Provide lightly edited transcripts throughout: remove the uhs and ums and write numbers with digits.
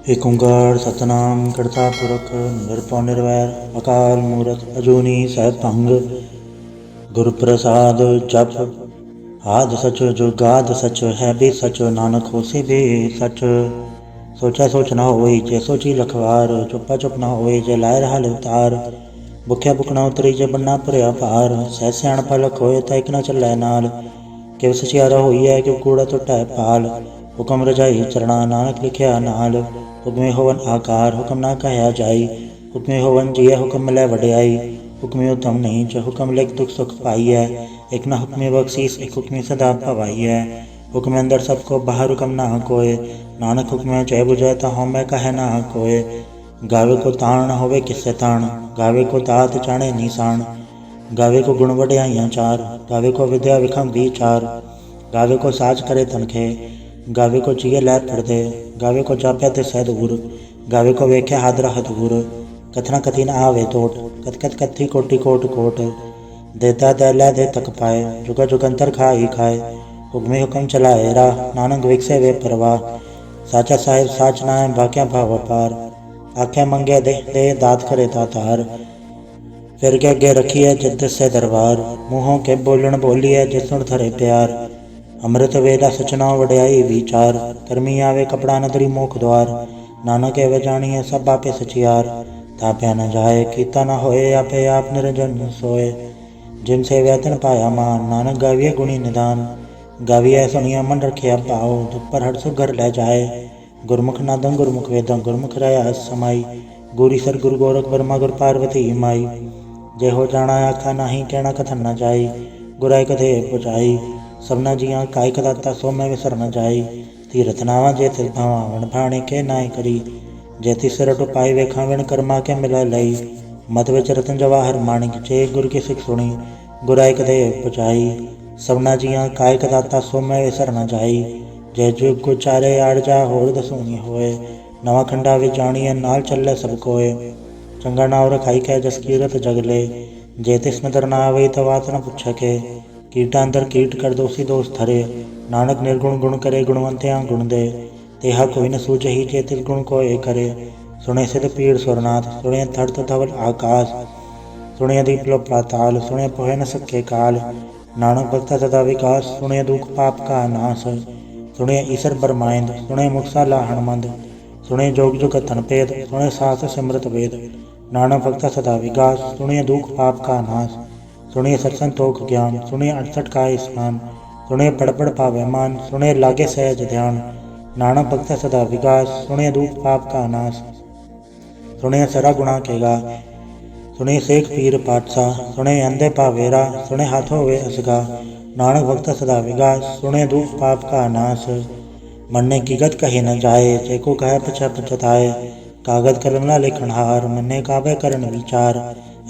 ਏਕ ਓਂਕਾਰ ਸਤਨਾਮ ਕਰਤਾ ਪੁਰਖ ਨਿਰਭਉ ਨਿਰਵੈਰ ਅਕਾਲ ਮੂਰਤ ਅਜੂਨੀ ਸੈਭੰ ਗੁਰ ਪ੍ਰਸਾਦ ਜਪ ਆਦਿ ਸਚ ਜੁਗਾਦ ਸਚ ਹੈ ਵੀ ਸਚ ਨਾਨਕ ਹੋਸੀ ਵੀ ਸਚ। ਸੋਚੈ ਸੋਚ ਨਾ ਹੋਈ ਜੇ ਸੋਚੀ ਲਖਵਾਰ ਚੁੱਪਾ ਚੁੱਪ ਨਾ ਹੋਈ ਜੇ ਲਾਇ ਰਹਾ ਲਿਵਤਾਰ। ਭੁਖਿਆ ਭੁਖ ਨਾ ਉਤਰੀ ਜੇ ਬੰਨਾ ਭਰਿਆ ਭਾਰ ਸਹਿ ਸਿਆਣਪਾ ਲਖ ਹੋਏ ਤਾਂ ਇਕ ਨਾ ਚੱਲੈ ਨਾਲ। ਕਿਵ ਸਚਿਆਰਾ ਹੋਈਐ ਕਿਵ ਕੂੜਾ ਟੁੱਟੈ ਪਾਲ ਹੁਕਮ ਰਜਾਈ ਚਰਣਾ ਨਾਨਕ ਲਿਖਿਆ ਨਾਲ। ਹੁਕਮੇ ਹੋਵਨ ਆਕਾਰ ਹੁਕਮ ਨਾ ਕਹਿਆ ਜਾਈ ਹੁਕਮੇ ਹੋਵਨ ਜੀਐ ਹੁਕਮ ਮਿਲੈ ਵਡਿਆਈ। ਹੁਕਮੇ ਉਤਮ ਨੀਚ ਹੁਕਮ ਲਿਖ ਦੁਖ ਸੁਖ ਪਾਈਐ ਇਕ ਨਾ ਹੁਕਮੇ ਬਖਸੀਸ ਇਕ ਹੁਕਮੇ ਸਦਾ ਭਵਾਈਐ। ਹੁਕਮੇ ਅੰਦਰ ਸਭ ਕੋ ਬਾਹਰ ਹੁਕਮ ਨਾ ਕੋਇ ਨਾਨਕ ਹੁਕਮੈ ਚੈ ਬੁਝੈ ਤਾ ਹਉਮੈ ਕਹੈ ਨਾ ਕੋਇ। ਗਾਵੇ ਕੋ ਤਾਣ ਨਾ ਹੋਵੇ ਕਿਸੈ ਤਾਣ ਗਾਵੇ ਕੋ ਦਾਤ ਜਾਣੈ ਨੀਸਾਨ। ਗਾਵੇ ਕੋ ਗੁਣ ਵਡਿਆਈਆਂ ਚਾਰ ਗਾਵੇ ਕੋ ਵਿਦਿਆ ਵਿਖਮ ਵਿਚਾਰ। ਗਾਵੇ ਕੋ ਸਾਜ ਕਰੇ ਤਨਖੇ ਗਾਵੇ ਕੋ ਚੀਏ ਲੈ ਫਿਰਦੇ। ਗਾਵੇ ਕੋ ਜਾਪੈ ਤੇ ਸਹਿ ਦੂਰ ਗਾਵੇ ਕੋ ਵੇਖਿਆ ਹਾਦਰਾ ਹਦੂਰ। ਕਥਨਾ ਕਥੀ ਨ ਆਵੇ ਟੋਟ ਕਥ ਕਥ ਕਥੀ ਕੋਟੀ ਕੋਟ ਕੋਟ। ਦੇਤਾ ਦੈ ਲੈ ਦੇ ਤਕ ਪਾਏ ਜੁਗਾ ਜੁਗੰਤਰ ਖਾਈ ਖਾਏ। ਹੁਕਮੇ ਹੁਕਮ ਚਲਾਏ ਰਾਹ ਨਾਨਕ ਵਿਗਸੇ ਵੇ ਪਰਵਾਹ। ਸਾਚਾ ਸਾਹਿਬ ਸਾਚ ਨਾਇ ਬਾਕਿਆ ਭਾਵ ਅਪਾਰ ਆਖੇ ਮੰਗਿਆ ਦੇ ਦਾਤ ਕਰੇ ਦਾਤਾਰ। ਫਿਰ ਕੇ ਅੱਗੇ ਰੱਖੀਐ ਜਿਤ ਦਿਸੈ ਦਰਬਾਰ ਮੂੰਹੋਂ ਕੇ ਬੋਲਣ ਬੋਲੀਐ ਜਿਤ ਸੁਣ ਧਰੇ ਪਿਆਰ। ਅੰਮ੍ਰਿਤ ਵੇਲਾ ਸਚਨਾ ਵਡਿਆਈ ਵਿਚਾਰ ਕਰਮੀ ਆਵੇ ਕਪੜਾ ਨਦਰੀ ਮੋਖ ਦੁਆਰ। ਨਾਨਕ ਐਵੇਂ ਜਾਣੀਐ ਸਭ ਆਪੇ ਸਚਿਆਰ ਤਾਪਿਆ ਨ ਜਾਏ ਕੀਤਾ ਨ ਹੋਏ ਆਪੇ ਆਪ ਨਿਰੰਜਨ ਸੋਏ। ਜਿਨ ਸੇਵਿਆ ਤਿਨ ਪਾਇਆ ਮਾਨ ਨਾਨਕ ਗਾਵੀਐ ਗੁਣੀ ਨਿਦਾਨ। ਗਾਵੀਐ ਸੁਣੀਐ ਮਨ ਰਖਿਆ ਭਾਉ ਦੁਖ ਪਰ ਹਟ ਸੁਖ ਘਰ ਲੈ ਜਾਏ। ਗੁਰਮੁਖ ਨਾਦੰ ਗੁਰਮੁਖ ਵੇਦੰ ਗੁਰਮੁਖ ਰਹਿ ਸਮਾਈ। ਗੁਰੀ ਸਰ ਗੁਰੂ ਗੋਰਖ ਬਰਮਾ ਗੁਰ ਪਾਰਵਤੀ ਮਾਈ। ਜੇ ਹੋ ਜਾਣਾ ਆਖਾ ਨਾਹੀ ਕਹਿਣਾ ਕਥਨ ਨ ਜਾਈ। ਗੁਰਾਇ ਕਥੇ ਪੁਜਾਈ ਸਭਨਾ ਜੀਆਂ ਕਾਇ ਕਦਾਤਾ ਸੋ ਮੈਂ ਵਿਸਰ ਨ ਜਾਈ। ਤੀਰਥ ਨਾਵਾ ਜੇ ਤਿਸ ਭਾਵਾਂ ਵਣ ਭਾਣੇ ਕੇ ਨਾਇ ਕਰੀ। ਜੇ ਤਿਸ ਸਿਰ ਟੁਪਾਈ ਵੇਖਾਂ ਵਿਣ ਕਰਮਾ ਕੇ ਮਿਲੈ ਲਈ। ਮਤ ਵਿੱਚ ਰਤਨ ਜਵਾਹਰ ਮਾਣਿਕ ਜੇ ਗੁਰ ਕੀ ਸਿਖ ਸੁਣੀ। ਗੁਰਾਇ ਕਦੇ ਪੁਜਾਈ ਸਭਨਾ ਜੀਆਂ ਕਾਇ ਕਦਾਤਾ ਸੋ ਮੈਂ ਵਿਸਰ ਨ ਜਾਈ। ਜੇ ਜੁਗ ਉਚਾਰੇ ਆੜ ਜਾ ਹੋਰ ਦਸੂਣੀ ਹੋਏ। ਨਵਾਂ ਖੰਡਾ ਵਿੱਚ ਜਾਣੀਐ ਨਾਲ ਚੱਲੇ ਸਭ ਕੋਏ। ਚੰਗਾ ਨਾਉ ਰਖਾਈ ਕੈ ਜਸ ਕੀਰਤ ਜਗ ਲੇ। ਜੇ ਤਿਸ ਨਦਰ ਨਾ ਆਵਈ ਤਾ ਬਾਤ ਨ ਪੁੱਛੈ ਕੇ। ਕੀਟਾਂ ਅੰਦਰ ਕੀਟ ਕਰ ਦੋਸੀ ਦੋਸ ਧਰੇ ਨਾਨਕ ਨਿਰਗੁਣ ਗੁਣ ਕਰੇ ਗੁਣਵੰਤਿਆਂ ਗੁਣ ਦੇ। ਤੇਹਾ ਕੋਈ ਨ ਸੂਝਹੀ ਜੇ ਤਿਸ ਗੁਣ ਕੋਇ ਕਰੇ। ਸੁਣੇ ਸਿਧ ਪੀੜ ਸੁਰਨਾਥ ਸੁਣੇ ਧਰਤ ਧਵਲ ਆਕਾਸ। ਸੁਣੇ ਦੀਪ ਲੋ ਪਾਤਾਲ ਸੁਣੇ ਪੋਹਿ ਨ ਸਕੇ ਕਾਲ। ਨਾਨਕ ਭਗਤਾ ਸਦਾ ਵਿਕਾਸ ਸੁਣੇ ਦੁਖ ਪਾਪ ਕਾ ਨਾਸ। ਸੁਣੇ ਈਸਰ ਬਰਮਾਇੰਦ ਸੁਣੇ ਮੁਕਸਾ ਲਾਹਣ ਮੰਦ। ਸੁਣੇ ਜੋਗ ਜੁਗਤਨ ਭੇਦ ਸੁਣੇ ਸਾਸ ਸਿਮਰਤ ਵੇਦ। ਨਾਨਕ ਭਗਤਾ ਸਦਾ ਵਿਕਾਸ ਸੁਣੇ ਦੁਖ ਪਾਪ ਕਾ ਨਾਸ। ਸੁਣੇ ਸਤ ਸੰਤੋਖ ਗਿਆਨ ਸੁਣੇ 68 ਕਾ ਇਸਨਾਨ। ਸੁਣੇ ਪੜ ਪੜ ਪਾਵੇ ਮਾਨ ਸੁਣੇ ਲਾਗੇ ਸਹਿਜ ਧਿਆਨ। ਨਾਨਕ ਭਗਤਾ ਸਦਾ ਵਿਕਾਸ ਸੁਣੇ ਦੁਖ ਪਾਪ ਕਾ ਨਾਸ। ਸੁਣੇ ਸਰਾ ਗੁਣਾ ਕੇ ਗਾ ਸੁਣੇ ਸੇਖ ਪੀਰ ਪਾਤਸ਼ਾਹ। ਸੁਣੇ ਅੰਧੇ ਪਾਵੇ ਰਾਹ ਸੁਣੇ ਹੱਥ ਹੋਵੇ ਅਸਗਾ। ਨਾਨਕ ਭਗਤਾ ਸਦਾ ਵਿਕਾਸ ਸੁਣੇ ਦੁਖ ਪਾਪ ਕਾ ਨਾਸ। ਮੰਨੇ ਕੀ ਗਤ ਕਹੀ ਨ ਜਾਏ ਜੇ ਕੋ ਕਹਿ ਪਛੈ ਪਛਤਾਏ। ਕਾਗਦ ਕਲਮ ਨਾ ਲਿਖਣ ਹਾਰ ਮੰਨੇ ਕਾਵੇ ਕਰਨ ਵਿਚਾਰ।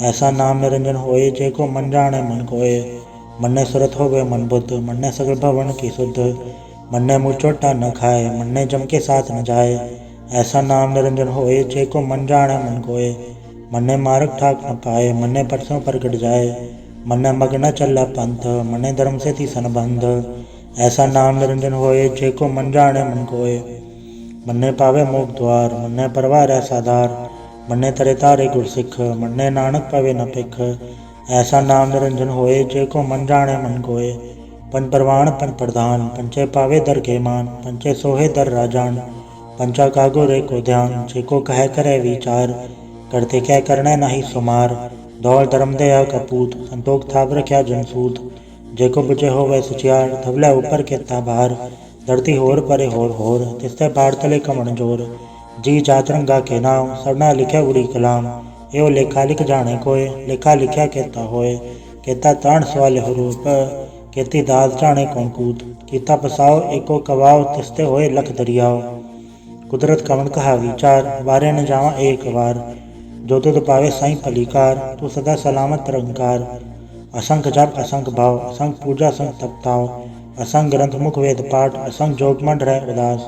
ਐਸਾ ਨਾਮ ਨਿਰੰਜਨ ਹੋਏ ਜੇ ਕੋ ਮਨ ਜਾਣੈ ਮਨ ਕੋਏ। ਮੰਨੇ ਸੁਰਤ ਹੋਵੇ ਮਨ ਬੁੱਧ ਮੰਨੇ ਸਗਲ ਭਵਨ ਕੀ ਸੁਧ। ਮੰਨੇ ਮੂੰਹ ਚੋਟਾ ਨ ਖਾਏ ਮੰਨੇ ਜਮ ਕੇ ਸਾਥ ਨ ਜਾਏ। ਐਸਾ ਨਾਮ ਨਿਰੰਜਨ ਹੋਏ ਜੇ ਕੋ ਮਨ ਜਾਣੈ ਮਨ ਕੋਏ। ਮੰਨੇ ਮਾਰਗ ਠਾਕ ਨ ਪਾਏ ਮੰਨੇ ਪਰਸੋਂ ਪ੍ਰਗਟ ਜਾਏ। ਮੰਨੇ ਮਗ ਨ ਚੱਲੈ ਪੰਥ ਮੰਨੇ ਧਰਮ ਸੇ ਤੀਸਨ ਬੰਧ। ਐਸਾ ਨਾਮ ਨਿਰੰਜਨ ਹੋਏ ਜੇ ਕੋ ਮਨ ਜਾਣੈ ਮਨ ਕੋਏ। ਮੰਨੇ ਪਾਵੇ ਮੋਖ ਦੁਆਰ ਮੰਨੇ ਪਰਵਾਰੈ ਸਾਧਾਰ। ਮੰਨੇ ਤਰੇ ਤਾਰੇ ਗੁਰ ਸਿੱਖ ਮੰਨੇ ਨਾਨਕ ਪਵੇ ਨ ਭਿਖ। ਐਸਾ ਨਾਮ ਨਿਰੰਜਨ ਹੋਏ ਜੇ ਕੋ ਮਨ ਜਾਣੈ ਮਨ ਕੋਏ। ਪੰਜ ਪਰਵਾਣ ਪੰਜ ਪ੍ਰਧਾਨ ਪੰਚੇ ਪਾਵੇ ਦਰ ਕੇ ਮਾਨ। ਪੰਚੇ ਸੋਹੇ ਦਰ ਰਾਜਾਨ ਪੰਚਾ ਕਾ ਗੁਰ ਏਕੋ ਧਿਆਨ। ਜੇ ਕੋ ਕਹਿ ਕਰੈ ਵਿਚਾਰ ਕਰਤੇ ਕਹਿ ਕਰਣੈ ਨਾਹੀ ਸੁਮਾਰ। ਦੌਲ ਧਰਮ ਦਇਆ ਕਪੂਤ ਸੰਤੋਖ ਥਾਪ ਰਖਿਆ ਜਨ ਸੂਤ। ਜੇ ਕੋ ਬੁਝੇ ਹੋਵੇ ਸਚਿਆਰ ਧਵਲੇ ਉਪਰ ਕੀਤਾ ਭਾਰ। ਧਰਤੀ ਹੋਰ ਪਰੇ ਹੋਰ ਹੋਰ ਤਿਸਤੇ ਪਾੜ ਤਲੇ ਕਮਣ ਜੋਰ। ਜੀ ਜਾਤ ਰੰਗਾ ਕੇ ਨਾਮ ਸਭਨਾ ਲਿਖਿਆ ਉੜੀ ਕਲਾਮ। ਇਹੋ ਲੇਖਾ ਲਿਖ ਜਾਣੇ ਕੋਏ ਲੇਖਾ ਲਿਖਿਆ ਕੇਤਾ ਹੋਏ। ਕੇਤਾ ਤਾਣ ਸਵਾਲੇ ਰੂਪ ਕੀਤੀ ਦਾਤ ਜਾਣੇ ਕੌਣ ਕੂਤ। ਕੀਤਾ ਪਸਾਓ ਏਕੋ ਕਵਾਓ ਤਿਸਤੇ ਹੋਏ ਲਖ ਦਰਿਆਓ। ਕੁਦਰਤ ਕਵਣ ਕਹਾ ਵਿਚਾਰ ਵਾਰੇ ਨ ਜਾਵਾਂ ਏਕ ਵਾਰ। ਜੋ ਤੁਧ ਪਾਵੇ ਸਾਈਂ ਭਲੀਕਾਰ ਤੂੰ ਸਦਾ ਸਲਾਮਤ ਨਿਰੰਕਾਰ। ਅਸੰਖ ਜਪ ਅਸੰਖ ਭਾਵ ਅਸੰਖ ਪੂਜਾ ਅਸੰਖ ਤਪਤਾਓ। ਅਸੰਖ ਗ੍ਰੰਥ ਮੁਖ ਵੇਦ ਪਾਠ ਅਸੰਖ ਜੋਗ ਮੰਡ ਰਹਿ ਉਦਾਸ।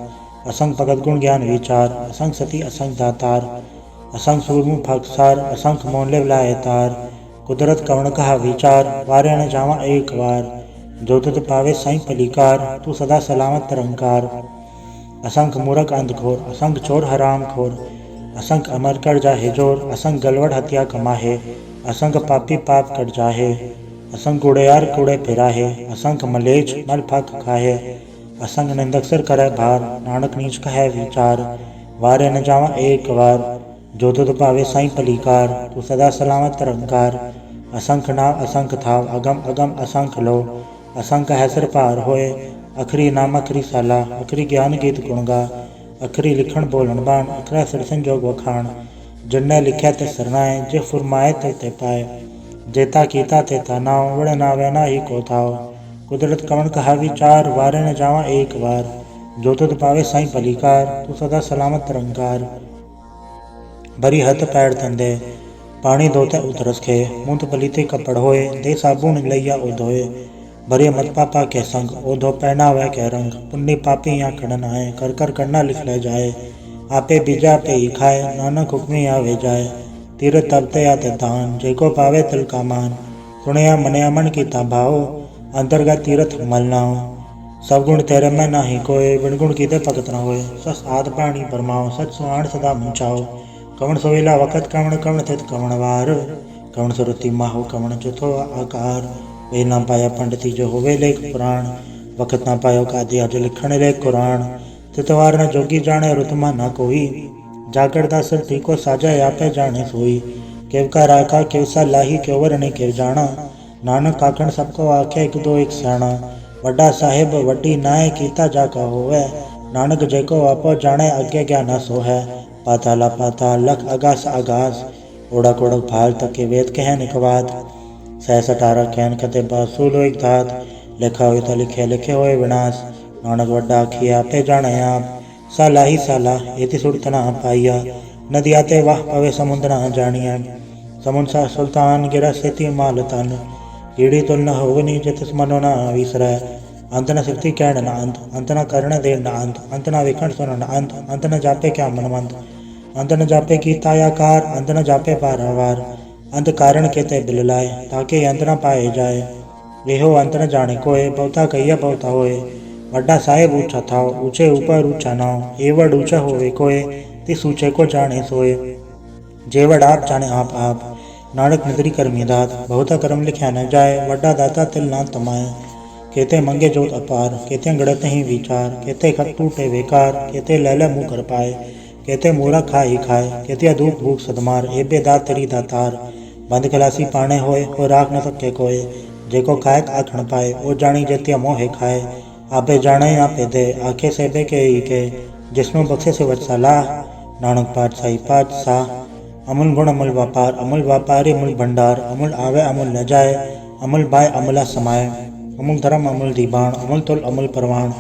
ਅਸੰਖ ਭਗਤ ਗੁਣ ਗਿਆਨ ਵਿਚਾਰ ਅਸੰਖ ਸਤੀ ਅਸੰਖ ਦਾਤਾਰ। ਅਸੰਖ ਸੂਰਮੁ ਭਗਸਾਰ ਅਸੰਖ ਮੋਨ ਲਿਵ ਲਾਏ ਤਾਰ। ਕੁਦਰਤ ਕਵਣ ਕਹਾ ਵਿਚਾਰ ਵਾਰੇ ਨ ਜਾਵਾਂ ਏਕ ਵਾਰ। ਜੋ ਤੁਧ ਪਾਵੇ ਸਾਈਂ ਭਲੀਕਾਰ ਤੂੰ ਸਦਾ ਸਲਾਮਤ ਨਿਰੰਕਾਰ। असंख मूरख अंधघोर, असंख चोर हराम खोर, असंख अमर कर जाहे जोर, असंख गलवड़ हत्या कमाहे, असंख पापी पाप कर जाहे, असंख कूड़ेयार कूड़े फिराहे, असंख मलेच मल फक खाहे, असंख निंदक सिर करे भार, नानक नीच कहे विचार, वारे न जावा एक बार, जो तुध पावे साईं पलीकार, तू सदा सलामत निरंकार, असंख नाव असंख थाव, अगम अगम असंख लो, असंख है सिर पार होए, अखरी नाम अखरी साला, अखरी ज्ञान गीत गुणगा, अखरी लिखण बोलन बाण, अखरा सिर संजोग वखाण, जिन्ने लिख्या ते सरनाए, जे फुरमाए ते पाए, जेता कीता तेता नाव, वड़ नावे ना ही को थाव, कुदरत कवन कहा विचार, वारे न जावा एक बार, जो तुध पावे साईं पलीकार, तू सदा सलामत निरंकार। भरी हथ पैर धंधे, पानी धोते उतरस खे, मुंत पलीते कपड़ होए, दे साबुन लैया ओ धोए, भरे मत पापा के संग, ओ धो पहनावे के रंग, पुण्य पापी यहाँ खड़न आए, कर कर करना लिख ले जाए, आपे बीजा पे ही खाए, नानक हुक्मी आवे जाए, तीरथ तबते आते दान, जेको पावे तिल का मान, सुनया मनया मन की भाओ, अंतर्गत तीरथ मलनाओ, सब गुण तेरे में नाही कोय, बिन गुण कीते भगत न होए, सस आद पानी परमाओ, सच सुहाण सदा मुंचाओ, कवण सोवेला वक़्त कवण कवण थित कवण वार, कवण सुरति माहो कवण चुथो आकार, वे ना पाया पंडिती जो होवे लेख पुराण, वक़्त ना पायो कादि अज लिखण लेख कुरान, तितवार न जोगी जाने रुतमा ना कोई, जागड़ दा सिर ठीको साजा आपे जाने सोई, केव का राखा केव सा लाही क्यों वरने केव जाना, नानक आखण सबको आखे एक दो एक स्याणा, वड्डा साहिब वड्डी नाय कीता जाका होवे, नानक जेको आपो जाने अगे ज्ञाना सो है, पाताला पाताल लख आगास आगास, ओढ़क ओढ़क भाल तक के वेद कह निकवात, सहस अठारह कहन कते बासूलो एक धात, लिखा हुए तो लिखे लिखे होए विनाश, नानक वड्डा आखिए आपे जाने आप, साला ही साला एति सुरत ना पाइया, नदी आते वाह पवे समुद्र ना जानिया, समुद्र सा सुल्तान गिरा सेती माल तन, कीड़ी तुल न होवनी जितिस मनो न विसरै, अंत न सिफती कहण न अंत न करण दे न अंत न विखण सुन न अंत न जापे क्या मनमंत, अंत न जापे की तायाकार, अंत न जापे पारावार, अंत कारण केते बिल लाए, ताके अंत न पाए जाए, एहो अंत न जाने कोय, बहुता कहिया बहुता होए, वड्डा साहेब ऊंचा था ऊंचे ऊपर ऊंचा नाव, एवड ऊंचा होवे कोय, तिस ऊंचे को जाने सोए, जेवड आप जाने आप, नानक निद्री कर्मी दात, बहुता कर्म लिख्या न जाए, वड्डा दाता तिल ना तमाए, केते मंगे जोत अपार, केते गड़त ही विचार, केते खत टूटे बेकार, केते लैले मुँह कर पाए, केते मूरा खाई खाए, केते अधूप भूख सदमार, एबे दात तेरी दातार, बंद खलासी पाने होए, हो राख न सके कोय, जेको खाए आखण पाए, ओ जानी जेतिया मोहे खाए, आपे जाने आपे दे, आखे सेबे के ही के, जिसनु बख्शे से वत्सला, नानक पातशाही पातशाह, अमूल गुण अमूल व्यापारी अमूल भंडार, अमूल आवे अमूल न जाए, अमूल बाय अमूला समाए, अमूल धर्म अमूल दीबान, अमूल तुल अमूल परवान,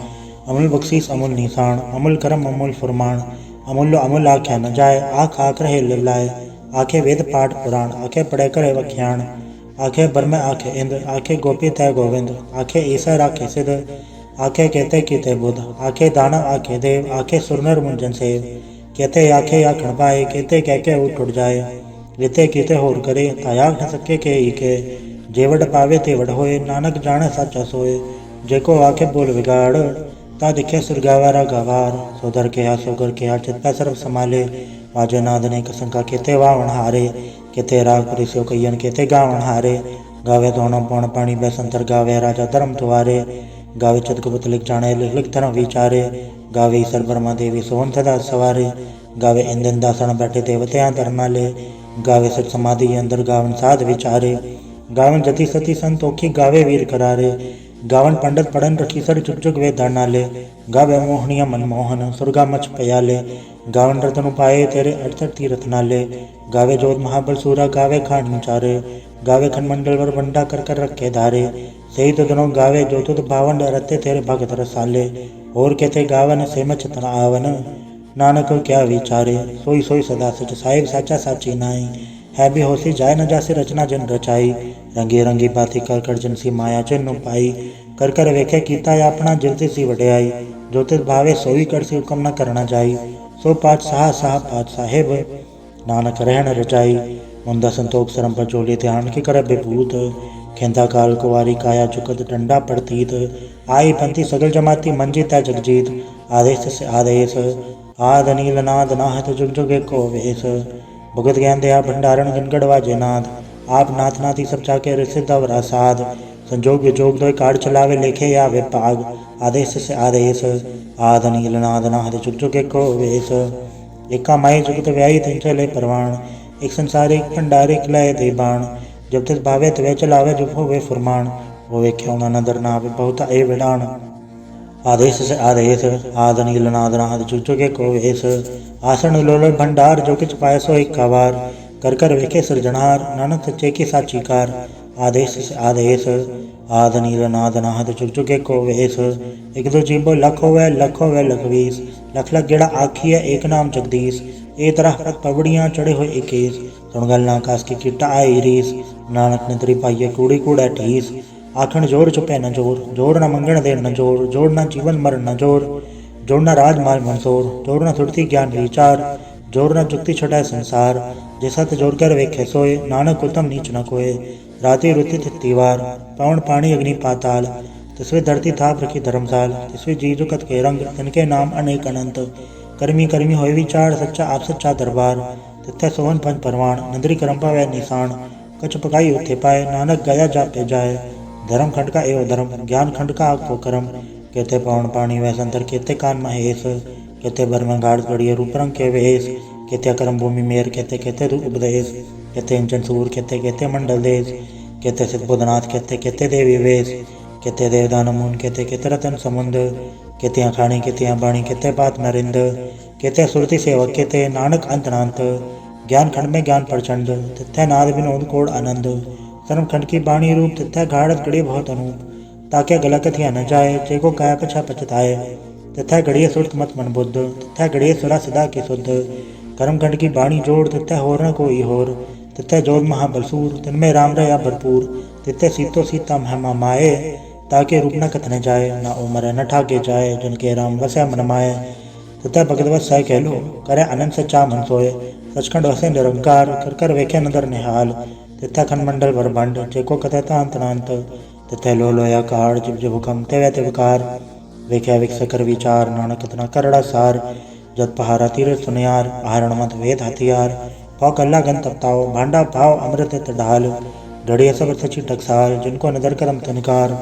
अमूल बख्शीस अमूल निशान, अमूल करम अमूल फुरमान, अमूल्य अमूल आख्या न जाए, आख आख रहे लिलाए, आखे वेद पाठ पुराण, आखे पढ़े करे वख्याण, आखे बरमे आखे इंद्र, आखे गोपी तय गोविंद, आखे ईसर आखे सिद्ध, आखे केते कीते बुध, आखे दानव आखे देव, आखे सुरनर मुंजन सेव, केते आखे आखण पाए, केते कह के उठ जाए, रीते कीते होर करे, तायाग न सके के ही के, जेवड पावे तेवड होए, नानक जाने साचा सोए, जेको आखे बोल बिगाड़, ता दिखे सुरगावारा गवार, सोधर के सोगर के चित्ता सर्व संभाले, वाजे नाद ने कसंका केते वावण हारे, केते राग परिस्यो कयन केते गावण हारे, गावे दोनों पौन पानी बैसंतर गावे राजा धर्म तुआरे, गावे चितगुप्त लिख जाने लिख धर्म विचारे, गावे ईश्वर ब्रह्मा देवी सोहन सदा सवारे, गावे इंदन दासन बैठे देवत्या धर्माले, गावे सच समाधि अंदर गावन साध विचारे, गावन जति सती संतोखी गावे वीर करारे, गावन पंडित पढ़न रखी सर चुग चुग वे दानाले, गावे मोहनिया मनमोहन सुरगा मच पयाले, गावन रतन पाए तेरे 68 तीरथ नाले, गावे जोत महाबल सूरा गावे खान चारे, गावे खनमंडल वर बंडा कर कर रखे धारे, सही तो दोनों गावे जो तुद भावन रते तेरे भगत रसाले, और कहते गावन से मच तना आवन, नानक क्या विचारे, सोई सोई सदा सच साहिब साचा साची नाई, है भी होसी जाय न जासे रचना जन रचाई, रंगी रंगी बाती कर कर जिनसी माया चिन्नु पाई, कर कर वेखे कीता अपना जिलती सी वड्याई, जो तिस भावे सोई कर सी हुक्म न करना जाई, सो पात साह पात साहेब, नानक रहन रचाई, मुंदा संतोख सरम पर जोली ध्यान की कर विभूत, खेंदा काल कुवारी काया चुकत डंडा पड़तीत, आई पंथी सगल जमाती मंजी तय जगजीत, आदेश से आदेश आद नील नाद नाहत जुग जुग एको वेश भुगत ज्ञान दया भंडारण गणगढ़ वाजे नाद आप नाथ नाथी सब चाके रिसिद अवरा साध संजोग विजोग दो कार्ड चलावे लेखे या वे पाग आदेश से आदेश आद नील नाद नाहत जुग जुग एको वेश एका माई जुगत व्यायी तिन चले परवाण एक संसारिक भंडारिक लय दे बाण जब तिस भावे तवे चलावे जुग होवे फुरमाण वो वे क्यों ना नदर नावे बहुत ए विडाण आदेश से आदेश आद नील नाद नाद जुग जुग एको वेश आसन लोल भंडार जो किच पाए सो एक कावार कर कर वेखे सृजनहार नानक सच्चे की साचीकार आदेश से आदेश आद नील नाद नाद जुग जुग एको वेश एक दो जीबो लख होवे लखवीस लख लख गेड़ा आखिए एक नाम जगदीश ए तरह पग पवड़ियाँ चढ़े हुए इक्कीस सुणगल नाकाश की किट्टा आई रीस नानक नतरी पाइये कूड़ी कूड़ा ठीस आखण जोर चुपे न जोर जोर न मंगण दे न जोर जोर न जीवन मरण न जोर जोर न राजमाल मंसोर जोर न सुरती ज्ञान विचार जोर न जुक्ति छटाए संसार जैसा जोर कर वेखे सोए नानक उत्तम नीच न कोय राति रुति तिवार पवन पानी अग्नि पाताल तिसवे धरती थाप रखी धर्मसाल तिसवे जी जुकत के रंग तिनके नाम अनेक अनंत कर्मी कर्मी होय विचार सच्चा आप सच्चा दरबार तिथे सोहन पंच परवान नंदरी करम्पा वै निशान कछ पकाई उथे पाए नानक गया जा पे जाए धर्म खंड का एवं धर्म ज्ञान खंड का आपको कर्म कहते पवन पानी वै संतर कहते कान महेश कहते बर में गाढ़ गड़िए रूप रंग के वेश कहते कर्म भूमि मेर कहते कहते उपदेश कहते इंचन सूर कहते कहते मंडल देश कहते सिद्धबुद्धनाथ कहते कहते देवी वेश कहते देवदान मुन कहते कहते रतन समुंद कहते अखाणी कहते बाणी कहते पात नरिंद कहते सुरति सेवक कहते नानक अंतनांत ज्ञान खंड में ज्ञान प्रचंड तिथे नाद विनोद कोड आनंद कर्म खंड की बाणी रूप तिथे गाढ़त गड़ी बहुत अनूप ताके गला कथिया न जाए चेको काया पछा पछताए तिथे गड़िए सुरत मत मन बुद्ध तिथे गड़िए सुरा सदा की शुद्ध कर्म खंड की बाणी जोड़ तिथे होर न कोई होर तिथे जोर महाबलसूर तिनमें राम रया भरपूर तिथे सीतो सीता महिमा माए ताके रूप न कथने जाए न उमर न ठाके जाए जिनके राम वसै मन माए तिथे भगवत सह कहलो करे अनंत सच्चा मन सोए सचखंड वसे निरंकार कर कर वेखे नदर निहाल तिथे खंडमंडल वरभंड जेको कथता अंतनांत तिथे लो लोया कार जिब जिब हुकम तेवे तिवकार वेखे विकस कर विचार नानक इतना करड़ा सार जत पहारा तीर सुनियार आहरण मत वेद हथियार पाव कल्ला गन तपताओ भांडा पाव अमृत ढाल घड़िया सब सची टकसाल जिनको नदर करम तनिकार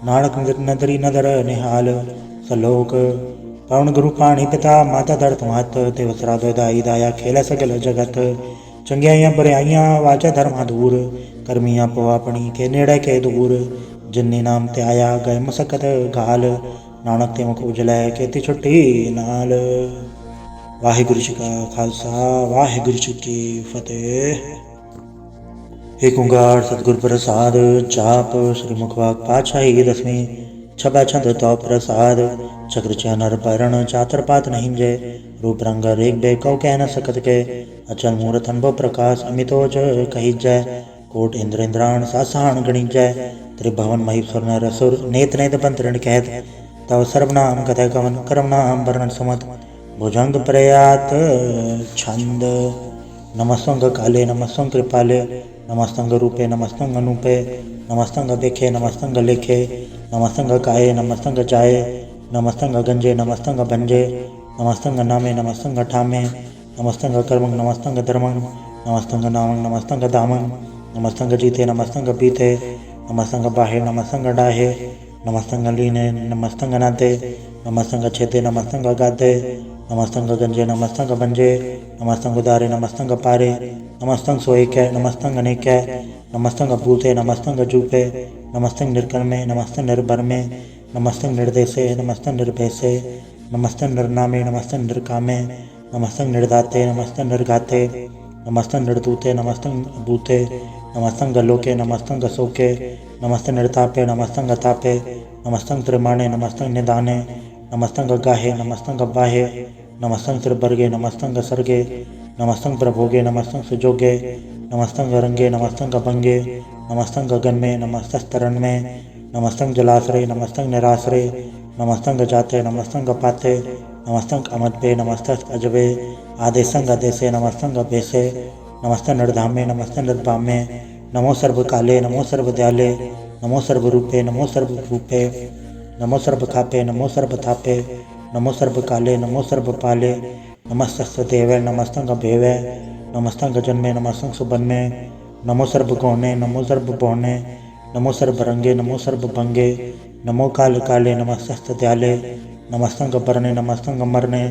नानक नदरी नदर निहाल सलोक पवन गुरु पाणी पिता माता धरत महत ते वसरा दाई दाया खेल सगल जगत चंगियाइयां बरियाइयां वाचा धर्मा दूर कर्मियां पवापणी के नेड़े के दूर जिन्नी नाम ते आया गए मसकत घाल नानक ते मुख उजलै केती छुट्टी नाल। वाहिगुरु जी का खालसा वाहिगुरु जी की फतेह। एक ओंकार सतगुर प्रसाद जाप श्री मुखवाक पातशाही दसवीं छबा छंद तो प्रसाद चक्र चैनर परण चातर पात नहीं जय रूप रंग रेख बे कौ कह न सकत के अचल मूर्त अनुभव प्रकाश अमितोज कही जय कोट इंद्र इंद्राण सासाण गणि जय त्रिभवन महीश्वर न रसुर नेत नेत पंतरण कहत तव सर्वनाम कथय कवन कर्म नाम वर्णन सुमत भुजंग प्रयात छंद नमस्तंग काले नमस्तंग कृपाले नमस्तंग रूपे नमस्तंग अनूपे नमस्तंग देखे नमस्तंग लेखे नमस्तंग काये नमस्तंग जाये नमस्तंग गंजे नमस्तंग भंजे नमस्तंग नामे नमस्तंग ठामे नमस्तंग कर्मंग नमस्तंग धर्मंग नमस्तंग नामंग नमस्तंग धामंग नमस्तंग जीते नमस्तंग पीते नमस्तंग बाहे नमस्तंग डाहे नमस्तंग लीने नमस्तंग नाते नमस्तंग छेते नमस्तंग गाते नमस्तंग गंजे नमस्तंग भंजे नमस्तंग उदारे नमस्तंग पारे नमस्तंग सोएकै नमस्तंग अनेकै नमस्तंग भूते नमस्तंग जूपे नमस्तंग निर्कर्मे नमस्तंग निर्भरमे नमस्तंग निर्देशे नमस्तंग निर्भेसे नमस्तंग निर्नामे नमस्तंग निर्कामे नमस्तंग निर्दाते नमस्तंग निर्घाते नमस्तंग निर्दूते नमस्तंग भूते नमस्तंग लोके नमस्तंग शोके नमस्तंग निर्तापे नमस्तंग तापे नमस्तंग त्रिमाणे नमस्तंग निदाने नमस्तंग गाहे नमस्तंग बाहे नमस्तंग त्रिवर्गे नमस्तंग सर्गे नमस्तंग प्रभोगे नमस्तंग सुजोगे नमस्तंग रंगे नमस्तंग भंगे नमस्तंग गगन में नमस्तस्तरण में नमस्तंग जलाश्रय नमस्तंग निराश्रय नमस्तंग जाते नमस्तंग पाते नमस्तंग अमदपे नमस्तंग अजबे आदेशंग आदेशे नमस्तंग अभेसे नमस्तंग निर्धामे नमस्तंग निर्भामे नमो सर्व काले नमो सर्व दयाले नमो सर्व रूपे नमो सर्व रूपे नमो सर्व खापे नमो सर्व थापे नमो सर्वकाले नमो सर्वपाले नमस्तस्तेवै नमस्तं गभेवै नमस्तं गजन्मे नमस्तं सुबन्मे नमो सर्वगौणे नमो सर्वभौणे नमो सर्वरंगे नमो सर्वभंगे नमो काल काले नमस्तस्त्याले नमस्तं गपर्णे नमस्तं गमर्णे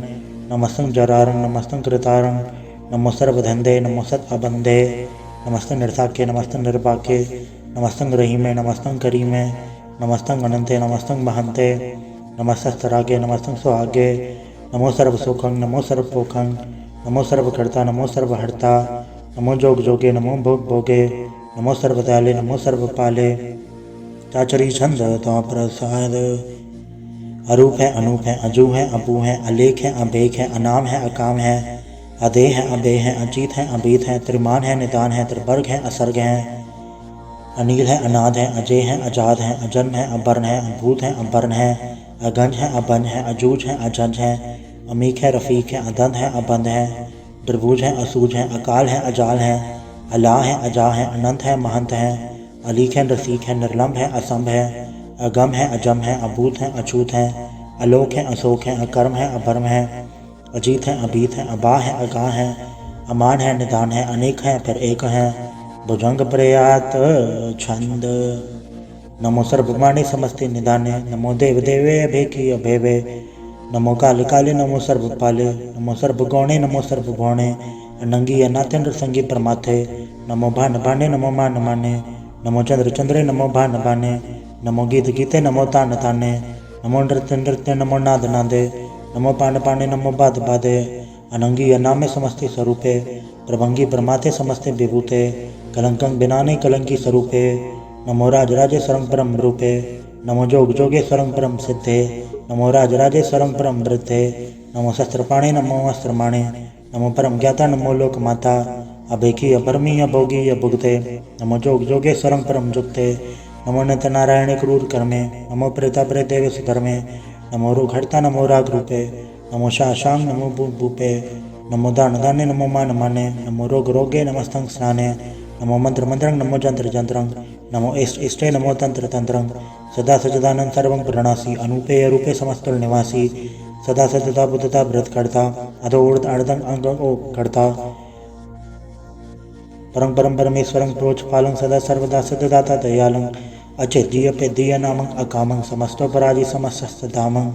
नमस्तं जरारं नमस्तं कृतारं नमो सर्वधन्धे नमो सत् अबन्धे नमस्तं निर्साके नमस्तं निर्वाके नमस्तं रहीमे नमस्तं करीमे नमस्तं अनंते नमस्तं महन्ते नमस्तरागे नमस्तं सुहागे नमो सर्वसुखं नमो सर्वपोखं नमो सर्वकर्ता नमो सर्वहर्ता नमो जोग जोगे नमो भोग भोगे नमो सर्वदयाले नमो सर्वपाले चाचरी छंद तो प्रसाद। अरूप है अनूप है अजू है अबू है अलेख है अबेख है अनाम है अकाम है अदे है अबे है अजीत है अबीत है त्रिमान है निदान है त्रिवर्ग है असर्ग है अनिल है अनाद है अजय है अजाद है अजन्म है अबर्ण है अभूत है अबर्ण है अगंज है अबंज है अजूज है अजंज है अमीक है रफीक है अदंत है अबंध है द्रबूज है असूज है अकाल है अजाल है अला है अजा है अनंत है महंत है अलीक है रसीक है निर्लम्ब है असंभ है अगम है अजम है अभूत है अछूत है अलोक है अशोक है अकर्म है अभर्म है अजीत है अबीत है अबा है अगा है अमान है निदान है अनेक है फिर एक है भुजंग प्रयात छंद। नमो सर्वमाणे समस्ते निदाने नमो देव देवे अभेकी अभेवे नमो काल काले नमो सर्वपाले नमो सर्वगौणे नमो सर्वभौणे अनंगी अनाथन रसंगी परमाथे नमो भान भाने नमो मान माने नमो चंद्र चंद्रे नमो भान भाने नमो गीत गीते नमो तान ताने नमो नृत्य नृत्य नमो नाद नादे नमो पान पाने नमो बाद बादे अनंगी अनामे समस्ते स्वरूपे प्रभंगी परमाथे समस्ते विभूते कलंकं बिनाने कलंकी स्वरूपे नमो राजराजे सरंग परम रूपे नमो जोग जोगे सरंग परम सिद्धे नमो राजराजे सरंग परम वृद्धे नमो शस्त्रपाणे नमो अस्त्रमाणे नमो परम ज्ञाता नमो लोक माता अभेकी अभर्मी अभोगी अभुगते नमो जोग जोगे सरंग परम जुगते नमो नित्य नारायण क्रूर कर्मे नमो प्रेता प्रेत देव कर्मे नमो रोघड़ता नमो राग रूपे नमो शाशांग नमो भूपे नमो दान दाने नमो मान माने नमो रोग रोगे नमस्तं स्नाने नमो मंत्र मंत्रं नमो जंत्र जंत्रं नमो इष्ट इष्टे नमो तंत्र तंत्रं सदा सचिदानंद सर्वं प्रणनासी अनूपे अरूपे समस्तल निवासी सदा सतता बुद्धता व्रत करता अधोर्ध अर्धं अंग ओ करता परम परम परमेश्वरं प्रोच पालं सदा सर्वदा सदाता दयालं अचेदीय पेदीय नामं अकामं समस्तो पराजि समस्त धामं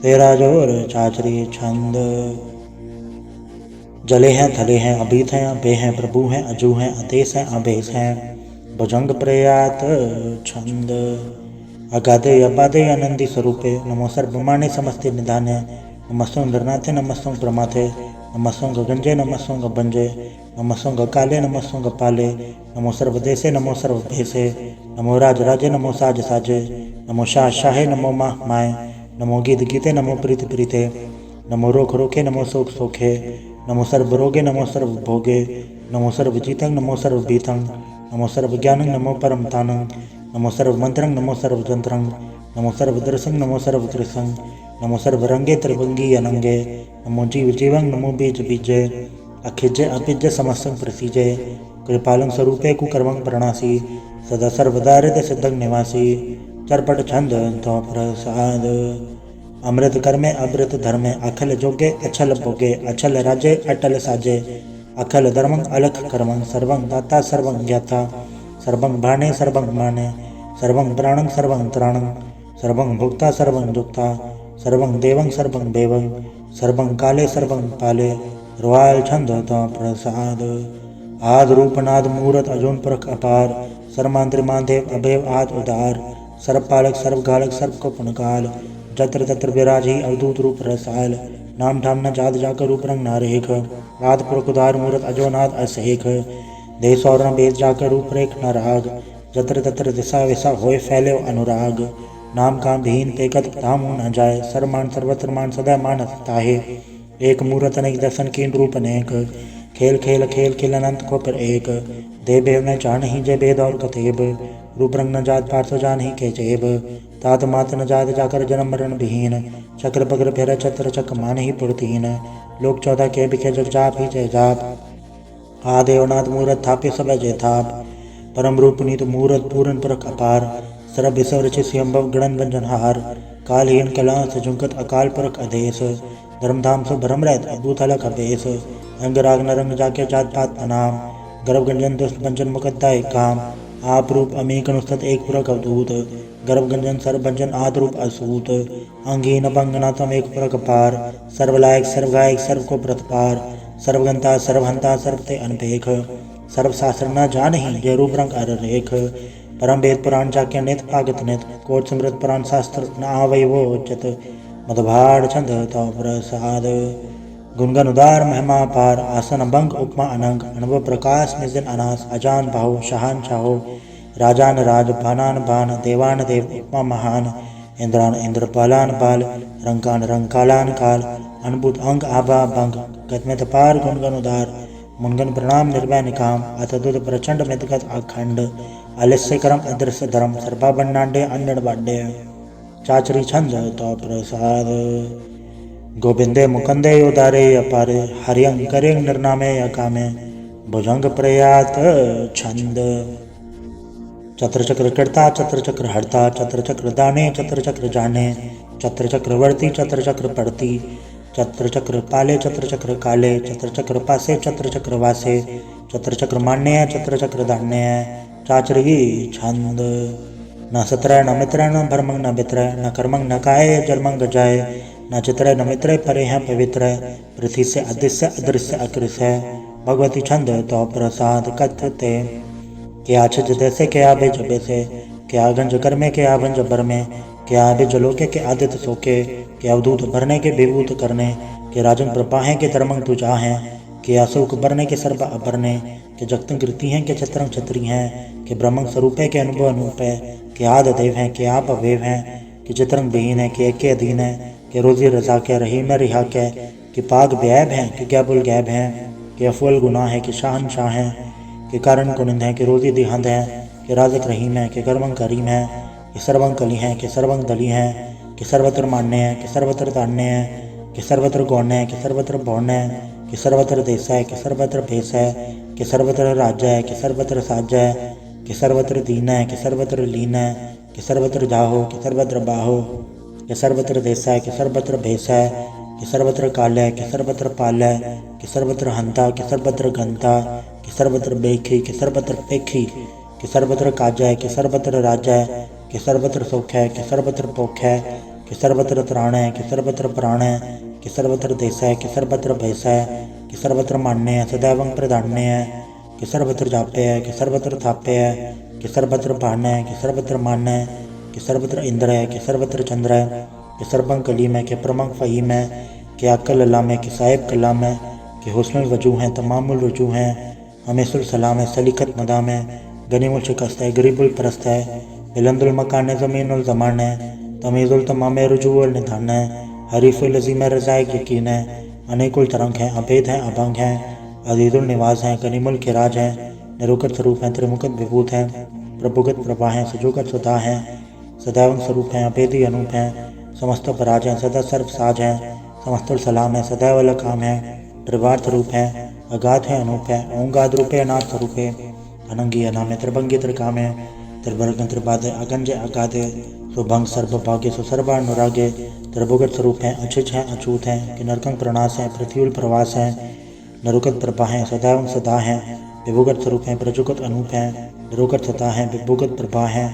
तेरा जोर चाचरी छंद। जले हैं थले हैं अभीत हैं अबे हैं प्रभु हैं अजू हैं अतेश हैं अभेस हैं भुजंग प्रयात छंद। अगाधे अबाधे आनंदी स्वरूपे नमो सर्वमाणे समस्ते निधाने नमस्तं नरनाथे नमस्तं प्रमाथे नमस्तं गगंजे नमस्तं गबंजे नमस्तं गकाले नमस्तं गपाले नमो सर्वदेशे नमो सर्वभेसे नमो राजराजे नमो साज साजे नमो शाह शाहे नमो माह माए नमो गीत गीते नमो प्रीत प्रीते नमो रोख रोखे नमो सोख सोखे नमो सर्वरोगे नमो सर्वभोगे नमो सर्वजीतं नमो सर्वभीतं नमो सर्वज्ञानं नमो परमतानं नमो सर्वमंत्रं नमो सर्वजंत्रं नमो सर्वदर्शं नमो सर्वकृशं नमो सर्वरंगे त्रिभंगी अनंगे नमो जीव जीवं नमो बीज बीजे अखिज अपिज समस्तं प्रसीजे कृपालं स्वरूपे कुकर्मं प्रणासी सदा सर्वदा हृदय सिद्धं निवासी चरपट छंद तो प्रसाद। अमृत कर्मे अमृत धर्मे अखल जोगे अछल भोगे अछल राजे अटल साजे अखल धर्मं अलख कर्मं सर्वं दाता सर्वं ज्ञाता सर्वं भाणे सर्वं माने सर्वं प्राणं सर्वं त्राणं सर्वं भुक्ता सर्वं जुक्ता सर्वं देवं सर्वं देवं सर्वं काले सर्वं पाले रुआल छंद तो प्रसाद। आद रूपनाद मूरत अजून पुरख अपार सर्मांत्र मानदेव अभेव आद उदार सर्वपालक सर्वघालक सर्व को पुनकाल जत्र तत्र विराज ही अवधूत रूप रसायल नाम ठाम न जात जाकर रूप रंग नारेख आद पुरख उदार मूरत अजोनाद असहेख देश और न बेस जाकर रूप रेख न राग जत्र तत्र दिशा विशा होए फैले अनुराग नाम काम भीन पेकत धाम न जाए सर्वमान सर्वत्र मान सदा मान ताहे एक मूरत अनेक दर्शन कीन रूप अनेक खेल खेल खेल खेल अनंत को पर एक दे बेव न जान ही जय भेद और कथेब रूप रंग न जात पार्थ जान ही के जेब तात मात न जात जाकर जन्म मरण विहीन चक्र बग्र फेर छत्र चक मान ही पुरतीन लोक 14 के बिखे जग जाप ही जय जाप आ देवनाथ मूरत थापे सब जय थाप परम रूप नीत मूरत पूरन पुरख अपार सर्व विसव रचि स्वयंभव गणन व्यंजन हार कालहीन कला से झुंकत अकाल पुरख अधेश, धर्मधाम से भरम रहत अद्भुत अलग अभेश, अंग राग नरंग जाके जात पात नाम, गर्भ गंजन दुष्ट भंजन मुकद्दाय काम, आप रूप अमीक अनुस्तत एक पुरख अवधूत, गर्भ गंजन सर्व भंजन आद रूप असूत, अंगहीन अपंगनाथम एक पुरख पार, सर्वलायक सर्वगायक सर्व को प्रतपार, सर्वगंता सर्वहंता सर्वते अनपेख, सर्वशास्त्र न जानहि जय रूप रंग अर रेख, परम वेद पुराण जाके नित पागत नित, कोट समृत पुराण शास्त्र न आवै वो उचित, मधभाड़ छंद तव प्रसाद, गुणगन उदार महिमा पार, आसन अभंग उपमा अनंग, अनुभव प्रकाश निजिन अनास, अजान बाहु शहान शाहो, राजान राज भानान भान, देवान देव उपमा महान, इंद्रान इंद्र पालान पाल, रंकान रंग कालान काल, अनबुत अंग आभा भंग, गतमित पार गुणगन उदार, मुनगन प्रणाम निर्भय निकाम, अतदुत प्रचंड मितगत अखंड, आलस्य करम अदृश्य धर्म, सर्पा बन्नाडे अन्य बाड्य, चाचरी छंद तो प्रसाद, गोविंदे मुकंदे उदारे अपारे, हरियं करें निर्नामे अकामे, भुजंग प्रयात छंद, चत्र चक्र करता चत्र चक्र हरता, चत्र चक्र दाने चत्र चक्र जाने, चत्र चक्र वर्ती चत्र चक्र पड़ती, चत्र चक्र पाले चत्र चक्र काले, चत्र चक्र पासे चत्र चक्र वासे, चत्र चक्र मान्य चत्र चक्र दान्य, चाचरी छंद, न सत्र न मित्र न भरमंग न मित्र, न कर्मंग न काय जर्मंग जाय, न चित्र न मित्र परे हैं पवित्र, पृथ्वी से अदृश्य अदृश्य अकृष है, भगवती छंद तो प्रसाद कथते, क्या छज जैसे क्या बेज बेसे, क्या गंज कर्मे क्या भंज बर में, क्या बेज लोके के आदित्य सोके, क्या अवधूत भरने के विभूत करने, के राजन प्रपाहें के धर्मंग तु चाहें, के अशोक बरने के सर्व अबरने, के जगतंग कृति हैं के छत्रंग छत्री हैं, के ब्रह्मंग स्वरूप है के अनुभव अनूप है, के आद देव हैं के आप अवेव हैं, कि चित्रंग विहीन है के एक के अधीन है, के रोजी रजा के रही में रिहा के पाग बैब हैं कि गैबुल गैब हैं, के अफुल गुनाह है कि शाहन शाह हैं, के कारण कुनिंद हैं कि रोजी दिहंद हैं, कि राजक रहीम है कि कर्मंग करीम है, कि सर्वंग कली हैं कि सर्वंग दली हैं, कि सर्वत्र मान्य है कि सर्वत्र दान्य है, कि सर्वत्र गौण्य है कि सर्वत्र भौण्य है, कि सर्वत्र देश है कि सर्वत्र भेष है, कि सर्वत्र राज्य है कि सर्वत्र साज्य है, कि सर्वत्र दीन है कि सर्वत्र लीन है, कि सर्वत्र जाहो कि सर्वत्र बाहो, कि सर्वत्र देश है कि सर्वत्र भेष है, कि सर्वत्र काल है कि सर्वत्र पाल है, कि सर्वत्र हंता कि सर्वत्र घंता, कि सर्वत्र बेखी कि सर्वत्र पेखी, कि सर्वत्र काज है कि सर्वत्र राज है, कि सर्वत्र सुख है कि सर्वत्र पोख है, कि सर्वत्र त्राण है कि सर्वत्र प्राण है, कि सर्वत्र देश है कि सर्वत्र भेष है, कि सर्वत्र मान्य है सदैवं प्रधान्य है, कि सर्वत्र जापे है कि सर्वत्र थापे है, कि सर्वत्र भान्य है कि सर्वत्र मान्य है, कि सर्वत्र इंद्र है कि सर्वत्र चंद्र है, कि सर्वं कलीम है कि प्रमंग फहीम है, कि अक्ल अल्लाम है कि साहिब कलाम है, कि हुस्नुल वजूह है तमामुल रुजू है, हमेशुल सलाम है सलीकत मदाम है, गनीमुल शिकस्त है गरीबुल परस्त है, बिलंदुल मकान है ज़मीनुल ज़मान है, तमीज़ुल तमाम है रुजूउल निधान है, हरीफुल अज़ीम है रज़ाइक यकीन है, अनेकुल तरंग है अभेद है अभंग है, अजीजुल निवास है करीमुल किराज है, निरुकत स्वरूप है त्रिमुखत विभूत है, प्रभुगत प्रभा है सजोगत सुधा है, सदैवं स्वरूप है अभेदी अनूप है, समस्त पराज है सदा सर्व साज है, समस्तुल सलाम है सदैव अलग काम है, त्रिवार्थ रूप है अगाध है अनूप है, ओंगाद रूप है अनाथ स्वरूप है, अनंगी अनाम है त्रिभंगी त्रिकाम है, त्रिवर्ग त्रिपाद अगंज अगाधे, सुभंग सर्व भाग्य सुसर्वानुरागे, त्रिभुगत स्वरूप है अचिच है अछूत है, कि नरकंग प्रणास है पृथ्वील प्रवास है, नरुकत प्रभा है सदैव सदा है, विभुगत स्वरूप है प्रजुगत अनूप है, निरुगत सता है विभुगत प्रभा है,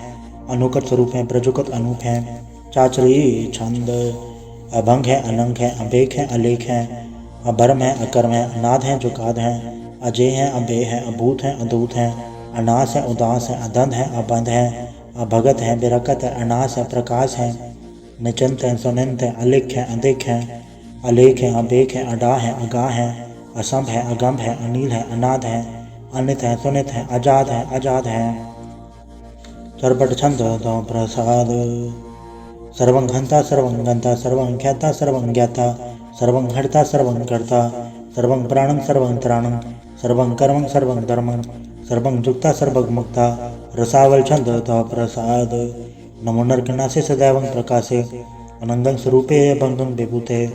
अनुकत स्वरूप है प्रजुगत अनूप है, चाचरी छंद, अभंग है अनंग है अभेक है अलेख है, अभर्म है अकर्म है अनाद है जुगाद है, अजय है अभेय है अभूत है अदूत है, अनास है उदास है अदंध है अबंध है, अभगत है बिरकत है अनास है प्रकाश है, निचंत है सुनिंत है अलिख है अदिख है, अलेख है अबेक है अडा है अगा है, असंभ है अगम है अनिल है अनाद है, अनित है सुनित है आजाद है आजाद है, चरपट छंद दो प्रसाद, सर्वं घंता सर्वं गंता सर्वं ख्याता सर्वं ज्ञाता, सर्वं हर्ता सर्वं कर्ता, सर्वं प्राणं सर्वं त्राणं, सर्वं कर्मं सर्वं धर्मं, सर्वं जुक्ता सर्वं मुक्ता, रसावल छंद दो प्रसाद, नमो नरकनासे सदैवं प्रकाशे, अनंगं स्वरूपे भंगं विभूते,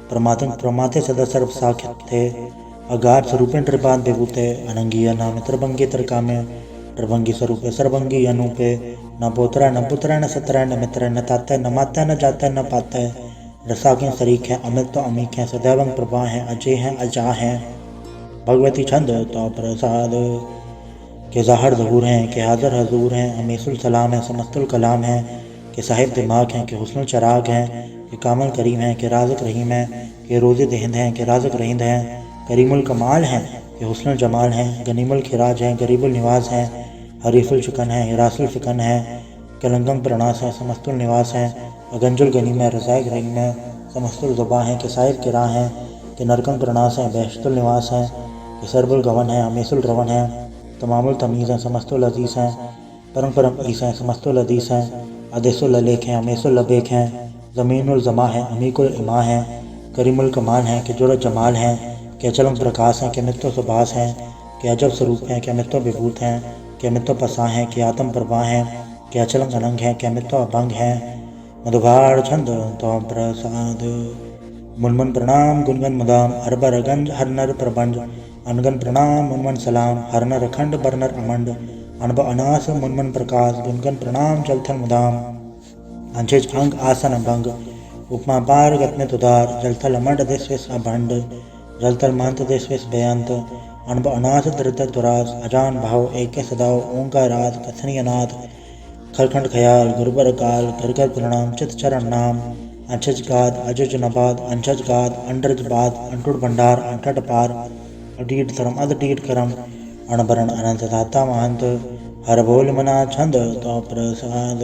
प्रमातं प्रमाते सदा सर्व साख्यते, अगाध स्वरूपेण त्रिपाद विभूते, अनंगीय नाम त्रिभंगे त्रिकामे, प्रभंगी स्वरूपे सर्वंगी अनूपे, न पोत्र न पुत्र न सत्र न मित्र न तात्य न मात्य न जात्य न पात्य, रसाज्ञ शरीक है, अमित तो अमीक है, सदैवं प्रभा है, अजय है अजा है। भगवती छंद तो प्रसाद के ज़ाहर ज़हूर हैं, के हाज़र हजूर हैं, हमीसुल सलाम है, समस्तुल कलाम है, के साहिब दिमाग हैं, के हुस्नुल चराग हैं, के कामल करीम हैं, के राज़िक रहीम हैं, के रोज़े दहिंद हैं, के राज़िक रहींद हैं, करीमुल कमाल हैं, के हुस्नुल जमाल हैं, गनीमुल खिराज हैं, गरीबुल निवाज हैं, हरीफुल शिकन हैं, हिरासुल फिकन हैं, के लंगम प्रणास हैं, समस्तुल निवास हैं, अगंजुल गनीम है, रज़ाइक रहीम है, समस्तुल ज़ुबा हैं, के साहिब किरा हैं, के नरकम प्रणास हैं, बहशतुल निवास हैं, के सरबुल गवन हैं, हमीसुल रवन हैं, तमामुल तमीज़ हैं, समस्तुल अज़ीज़ हैं, परम परम ईस हैं, समस्तुल अदीस हैं, अदेसुल अलेख हैं, अमेसुल लबेक हैं, ज़मीनुल ज़मा हैं, अमीकुल इमा हैं, करीमुल कमाल हैं, के जुरत जमाल हैं, के अचलम प्रकाश हैं, के अमित्व सुभाष हैं, के अजब स्वरूप हैं, के अमित्व विभूत हैं, के अमित्व पसा हैं, के आत्म प्रभा हैं, के अचलंग अनंग हैं, के अमित्व अभंग हैं। मधुभार छंद तो प्रसाद मुनमन प्रणाम गुनगन मुदाम अरबर गंज हरनर प्रबंज अनगन प्रणाम मुनमन सलाम हरनर अखंड बरनर अमंड अनब अनास मुनमन प्रकाश गुनगन प्रणाम जलथल मुदाम अंशेज अंग आसन अभंग उपमा पार गत्मित उदार जलथल अमंड देशवेश अभंड जलथल महंत देशवेश बेअंत अनब अनास दृत दुरास अजान भाव एक सदाव ओंकारात कथनी अनाथ खलखंड ख्याल गुरुबर काल घर घर प्रणाम चित चरण नाम अंशज गाद अजज नबाद अंशज गाद अंडरज बाद अंटुड़ भंडार अंठट पार अडीट धर्म अदडीट करम अणबरण अनंत दाता महंत हर बोल मना छंद तो प्रसाद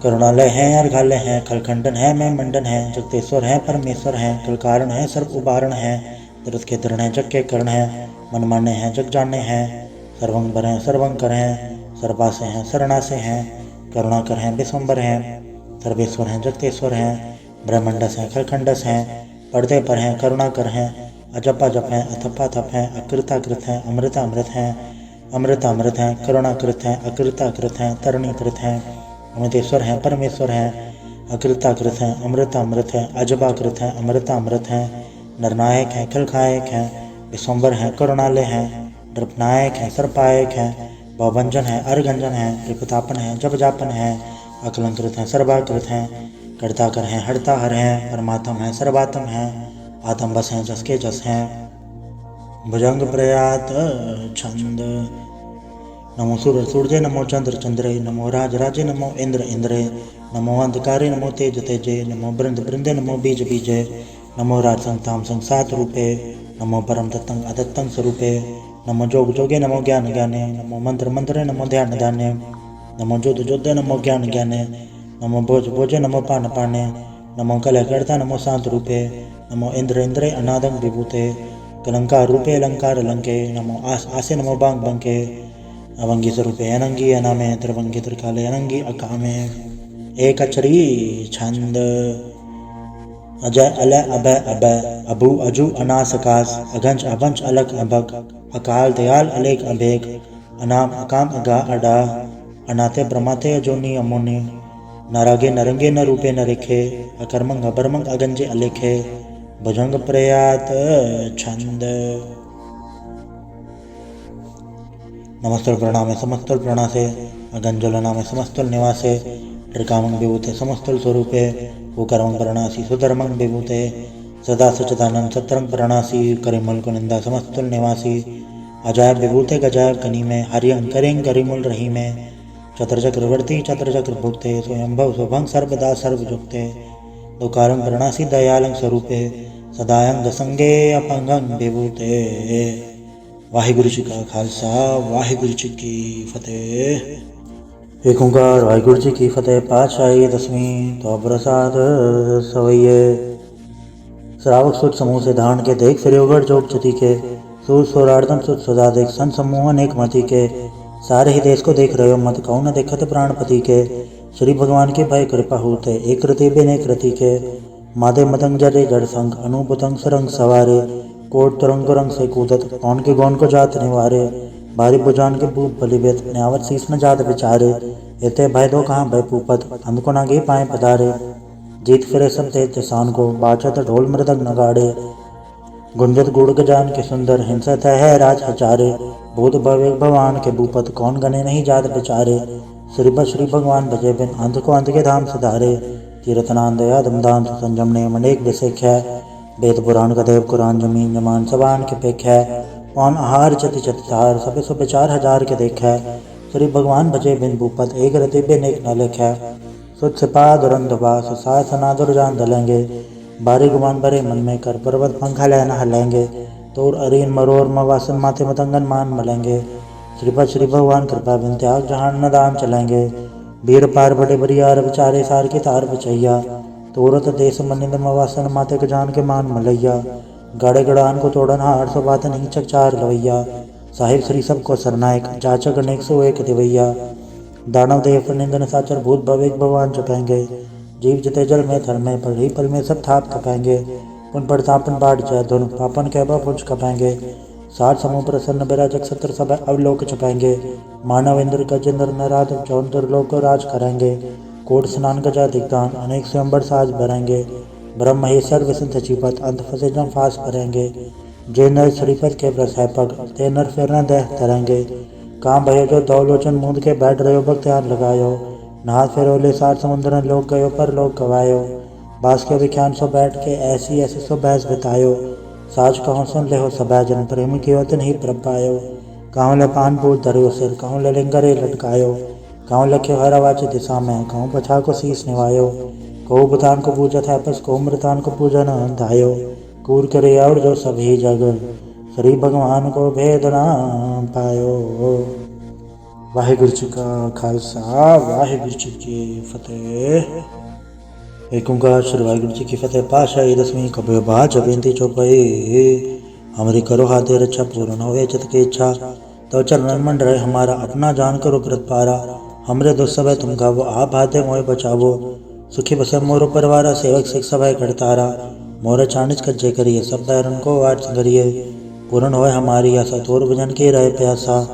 करुणालय है अर्घालय है खलखंडन है मैं मंडन है जगतेश्वर है परमेश्वर है कल कारण है सर्व उबारण है दरद के दृढ़ है जग के कर्ण है मन माने हैं जग जाने हैं सर्वंग बर हैं सर्वंकर हैं सर्वासे हैं शरणासे हैं करुणाकर हैं विश्वम्बर हैं सर्वेश्वर हैं जगतेश्वर हैं ब्रह्मंडस हैं खलखंडस हैं पर्दे पर हैं करुणाकर हैं अजपा जप हैं अथपा थप हैं अकृताकृत हैं अमृता अमृत हैं अमृत अमृत हैं करुणाकृत हैं अकृताकृत हैं तरणीकृत हैं अमृतेश्वर हैं परमेश्वर हैं अकृताकृत हैं अमृत अमृत हैं अजबाकृत हैं अमृता अमृत हैं नरनायक हैं खलखायक हैं विश्वम्बर हैं करुणालय हैं नृपनायक हैं सर्पायक हैं भवभंजन है अर्घंजन है त्रिपतापन है जप जापन है अकलंकृत हैं सर्वाकृत हैं कर्ताकर हैं हरताहर हैं परमात्म हैं सर्वात्म हैं आत्म बस हैं जस के जस हैं भुजंग प्रयात छंद नमो सूर्य सूर्य नमो चंद्र चंद्रे नमो राज राजे नमो इंद्र इंद्रे नमो अंधकारे नमो तेज तेजे नमो बृंद बृंदे नमो बीज बीजे नमो राज संताम संसात रूपे नमो परम तत्तंग अदत्तंग स्वरूपे नमो जोग जोगे नमो ज्ञान ज्ञाने नमो मंत्र मंत्रे नमो ध्यान ध्याने नमो जोध जोधे नमो ज्ञान ज्ञाने नमो भोज भोजे नमो पान पाने नमो कलहकर्ता नमो शांत रूपे नमो इंद्र इंद्रे अनादंग विभूते कलंकार रूपे अलंकार अलंके नमो आस आसे नमो बांग बंके अवंगी स्वरूपे अनंगी अनामे त्रिवंगी त्रिकाले अनंगी अकामे एक अचरी छंद अजय अलय अभय अभय अभु अजु अनासकास अघंच अभंच अलग अभग अकाल दयाल अलेख अभेक अनाम अकाम अगा अडा अनाते ब्रह्माते अजोनी अमोनी नारागे नरंगे न रूपे न रेखे अकर्मंग अबर्मंग अगंजे अलेखे भुजंग प्रयात छंद नमस्तुल प्रणामे समस्तुल प्रणासे अगंजुल नामे समस्तुल निवासे त्रिकामंग विभूते समस्तुल स्वरूपे उकर्मंग प्रणासी सुधर्मंग विभूते सदा सचिदानंद सत्रंग प्रणासी करिमुल कुनिंदा समस्तुल निवासी अजायब विभूते गजायब कनी में हरियंग करेंग करिमुल रही में चतर चक्रवर्ती चतर चक्र भुक्ते स्वयंभव स्वभंग सर्वदा सर्वजुक्ते दुकारंग प्रणासी दयालंग स्वरूपे सदायंग संगे अपंगंग विभूते। वाहिगुरु जी का खालसा वाहिगुरु जी की फतेह। एक ओंकार वाहिगुरु जी की फतेह। पातशाही दसवीं तो प्रसाद सवैये श्रावक सुत समूह से धारण के देख फिर जोग चति के सूद सोरार्दन सुत सदा देख सन समूह अनेक मति के सारे ही देश को देख रहे हो मत कहो न देखत प्राणपति के श्री भगवान के भय कृपा होते एक रति बेने कृति के मादे मतंग जरे जड़ संग अनुपतंग सरंग सवारे कोट तरंग रंग से कूदत कौन के गौन को जात निवारे भारी बुझान के भूप बलिवेत न्यावत शीस न जात बिचारे एते भय दो कहाँ भय पूपत अंध को नागे पाए पधारे जीत फिरे सब तेज किसान को बाचत ढोल मृदंग नगाड़े गुंजत गुड़ गजान के सुंदर हिंसत है राज हचारे। भूत भवे भगवान के भूपत कौन गने नहीं जात बेचारे। श्री भगवान भजे बिन अंध को अंध के धाम सुधारे। तीर्थनान दया दमदान संजम ने अनेक विषेख है। वेद पुराण कदेव कुरान जमीन जमान सबान के पेख है। पौन आहार चति चतिचार सबे सो विचार हजार के देख है। श्री भगवान भजे बिन भूपत एक रति बिन एक न लिख है। सुत सिपा दुरंधवास साय सना दुर्जान दलेंगे। बारी गुमान बरे मन में कर पर्वत पंखा लेना हलेंगे। तोड़ अरीन मरोर मवासन माथे मतंगन मान मलेंगे। श्रीपद श्री भगवान कृपा बिन त्याग जहान न दान चलेंगे। वीर पार बड़े बरियार विचारे सार की तार बचैया। तोरत देश मनिंद मवासन माथे गजान के मान मलैया। गाड़े गड़ान को तोड़न हार सो बातन हिंचक चार लवैया। साहिब श्री सब को सरनायक जाचक अनेक सो एक दिवैया। दानव देव निंदन साचर भूत भवेक भगवान चपेंगे। जीव जते जल में थल में पल ही पल में सब थाप कपेंगे। पुन प्रतापन बाट जय धुन पापन कहबा पुंज कपेंगे। साठ समूह प्रसन्न बिराजक सत्र सब अवलोक छपेंगे। मानव इंद्र गजेंद्र नराध चौंद्र लोक राज करेंगे। कोट स्नान गजा दिग्दान अनेक स्वयंवर साज भरेंगे। ब्रह्म महेश्वर विष्णु सचिपत अंत फसे जम फास भरेंगे। जे नर श्रीपद के ब्रस है पग ते नर फिर न दह तरेंगे। काम भयो जो दौलोचन मूंद के बैठ रहे भक्त ध्यान लगायो। नहात फिर ओले सार समुद्रन लोक गयो पर लोक गवायो। बास के विख्यान सो बैठ के ऐसी ऐसी सो बहस बितायो। साज कहूँ सुन ले हो सबा जन प्रेम की वतन ही प्रभ पायो। कहूँ ले पान पूज धरियो सिर कहूँ ले लिंगरे लटकायो। कहूँ लख्यो हर आवाज दिशा में कहूँ पछा को शीस निवायो। कहूँ बुतान को पूजत है पस कहूँ मृतान को पूजन धायो। कूर करे और जो सभी जग श्री भगवान को भेद ना पायो। वाहिगुरु जी का खालसा वाहिगुरु जी की फतेह। एक ओंकार श्री वाहिगुरु जी की फतेह। पाशाही दसवीं कबे बाज बेनती चौपाई। हमारी करो हाथे रक्षा पूर्ण होवे चित की इच्छा। तो चरण मंड रहे हमारा अपना जान करो कृत पारा। हमरे दुख सब तुम गावो आप हाथे मोए बचावो। सुखी बसे मोरो परिवारा सेवक सिख सब करतारा। मोर चानिच कज्जे करिए सब बैरन को वाट करिए। पूर्ण होए हमारी आशा तोर भजन की रहे प्यासा।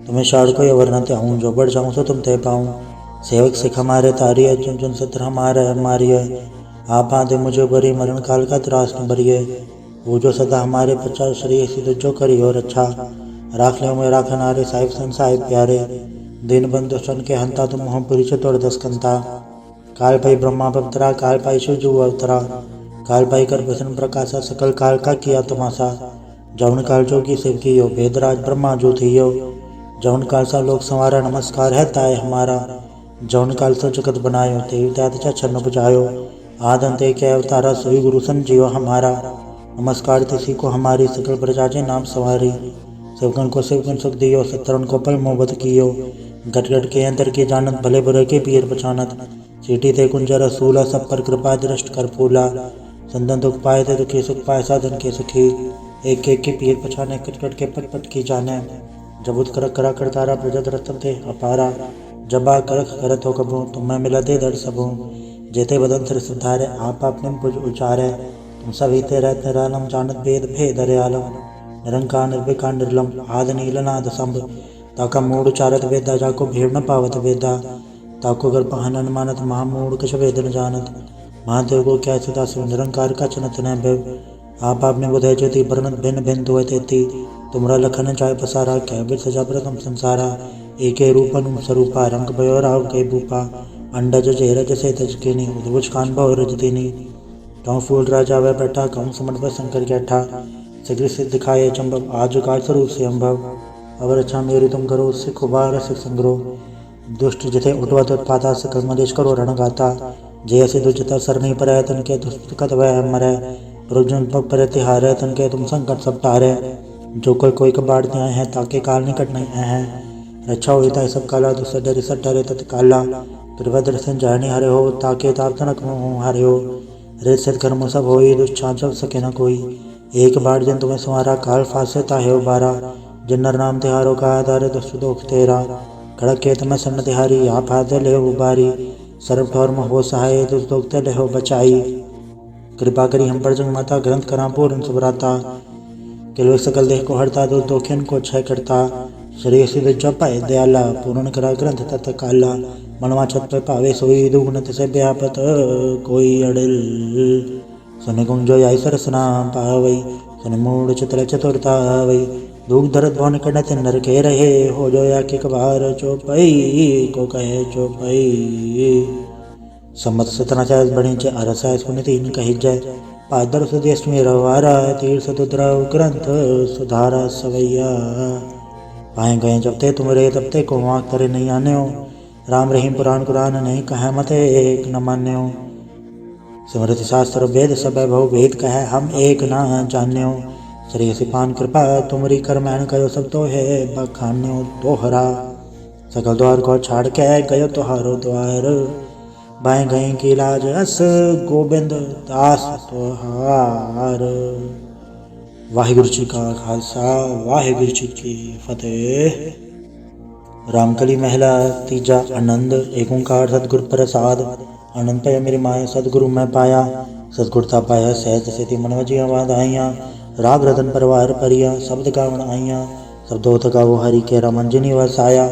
तुम्हें शाड़ को ये वरना त्याऊँ जो बढ़ जाऊँ सो तुम ते पाऊँ। सेवक सिख हमारे तारी है चुन चुन सत्र हमारे हमारी है। आप आदे मुझे बरी मरण काल का त्रास न बरिए। वो जो सदा हमारे प्रचार श्री सिद्ध जो करी और अच्छा। राख ले मैं राखन आरे साहिब सन साहिब प्यारे। दिन बंधु सन के हंता तुम मोह परिचय तोड़ दस्कंता। काल पाई ब्रह्मा पवित्रा काल पाई शिवजू अवतरा। काल पाई कर प्रसन्न प्रकाशा सकल काल का किया तमाशा। जौन काल जोगी शिव की यो वेदराज ब्रह्मा जो थी यो। जौन काल सा लोक संवारा नमस्कार है ताय हमारा। जौन काल सा जगत बनायो तेव त्याग छन्न बुझायो। आदंते के अवतारा सोई गुरु संजीव हमारा। नमस्कार तिसी को हमारी सकल प्रजा जे नाम सवारी। शिवगन को शिवगन सुख दियो सत्रन को पल मोहब्बत कियो। गट गट के अंतर के जानत भले बुरे के पीर पछानत। चीटी ते कुंजर सूला सब पर कृपा दृष्ट कर फूला। संदन दुख पाए थे दुखी सुख पाए साधन के सुखी। एक एक के पीर पछाने कट कट के पट पट की जाने। जबुत कर करा करतारा प्रजत रतन थे अपारा। जबा करख करत हो कबू तुम्हें मिला दे दर सबू। जेते बदन सिर सुधारे आप अपने पुज उचारे। तुम सभी ते रहते रालम जानत भेद भेद आलम। निरंकार निर्विकार निर्लम आद नीलनाद संभ। ताका मूड उचारत वेदा जाको भीड़ न पावत वेदा। ताको अगर पहनन मानत महामूड कछ वेद न जानत। महादेव को क्या सदा शिव निरंकार का चनत न भव। आप आपने बुधय ज्योति वर्णत भिन्न भिन्न दुए तेती। तुमरा लखन चाय पसारा क्या बिर सजा प्रथम संसारा। एके रूपन स्वरूपा रंग भयो राव के भूपा। अंडज जेरज से तजकिनी उद्भुज कान भव रजतिनी। कहूँ फूल राजा वह बैठा कहूँ समट पर शंकर कैठा। शीघ्र सिद्ध दिखाए चंबक आज काल स्वरूप से अम्भव। अवर अच्छा मेरी तुम करो सिख उबार सिख संग्रो। दुष्ट जिथे उठवा तो उत्पाता सकल मदेश करो रण गाता। जय से दुजता सर नहीं पर तन के दुष्ट वह मरै। रुजन पग पर तिहारे तन के तुम संकट सब टारे। जो कोई कबाड़ आए हैं ताके काल निकट नहीं आए हैं। रक्षा होता सब काला दुसर डरे सब डरे तत्काला। त्रिभद्र सिंह जानी हरे हो ताके ताप तनक हरे हो। रे सिद्ध कर्म सब हो दुष्छान सब सके न कोई। एक बार जिन तुम्हें संवारा काल फासे ताहे उबारा। जिन्नर नाम तिहारो का आधार दुष्ट दोख तेरा। खड़क के तुम्हें सन्न तिहारी आप हाथ ले उबारी। सर्व ठौर हो सहाय दुष्ट दोख ले हो बचाई। कृपा करी हम पर जंग माता ग्रंथ करा पूर्ण सुभराता। किलो सकल देह को हरता दो दोखिन को क्षय करता। श्री सिद्ध जपाए दयाला पूर्ण करा ग्रंथ तत् काला। मनवा छत पे पावे सोई दुगुणत से व्यापत कोई अड़िल। सुन गुंजो आई सरस नाम पावई, सुन मूड चित्र चतुरता वई। दुख दर्द भवन कनत नर के रहे, हो जो या के कबार चौपई को कहे चौपई। सम्मत सतना चाय बणी च अरसा सुन तीन कही जय, पादर सुदेश में रवारा तीर्थ दुद्रव ग्रंथ सुधारा सवैया। पाए गए जब ते तुमरे तब ते को वाक करे नहीं आने हो, राम रहीम पुराण कुरान नहीं कहे मते एक न मान्य हो। स्मृति शास्त्र वेद सब बहु भेद कहे हम एक न जान्यो। श्री सिपान कृपा तुमरी कर मैन कयो सब तो है बखान्यो तोहरा। सकल द्वार को छाड़ के गयो तोहारो द्वार, बाएं गए की लाज अस गोबिंद दास तोहार। वाहिगुरु जी का खालसा वाहिगुरु जी की फतेह। रामकली महला तीजा आनंद। एक ओंकार सतगुर प्रसाद, आनंद पाया मेरी माया सतगुरु मैं पाया। सतगुरता पाया सहज सेती मन वजिया वाद आईया, राग रतन परवार परिया शब्द गावण आईया। शब्दोत गावो हरि के रमन जिनी वसाया,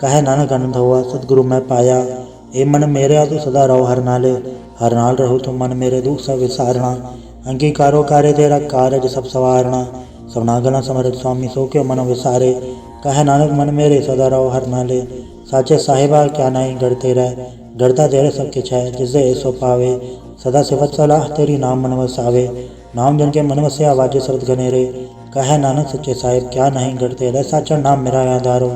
कहे नानक आनंद हुआ सतगुरु मैं पाया। ए मन मेरे तू सदा रहो हर नाले, हर नाल रहो तुम मन मेरे दुख सब विसारणा। अंगीकारो कार्य तेरा कारज सब सवारणा, सबना गला समरथ स्वामी सो क्यों मन विसारे। कहे नानक मन मेरे सदा रहो हर नाले, साचे साहिबा क्या नहीं गढ़ते रह। गढ़ता तेरे सब किछ है जिसे सो पावे, सदा सिफत सलाह तेरी नाम मन वसावे। नाम जन के मन वसे आवाजे शरद घनेरे, कहे नानक सच्चे साहिब क्या नहीं गढ़ते रह। साचा नाम मेरा आधारो,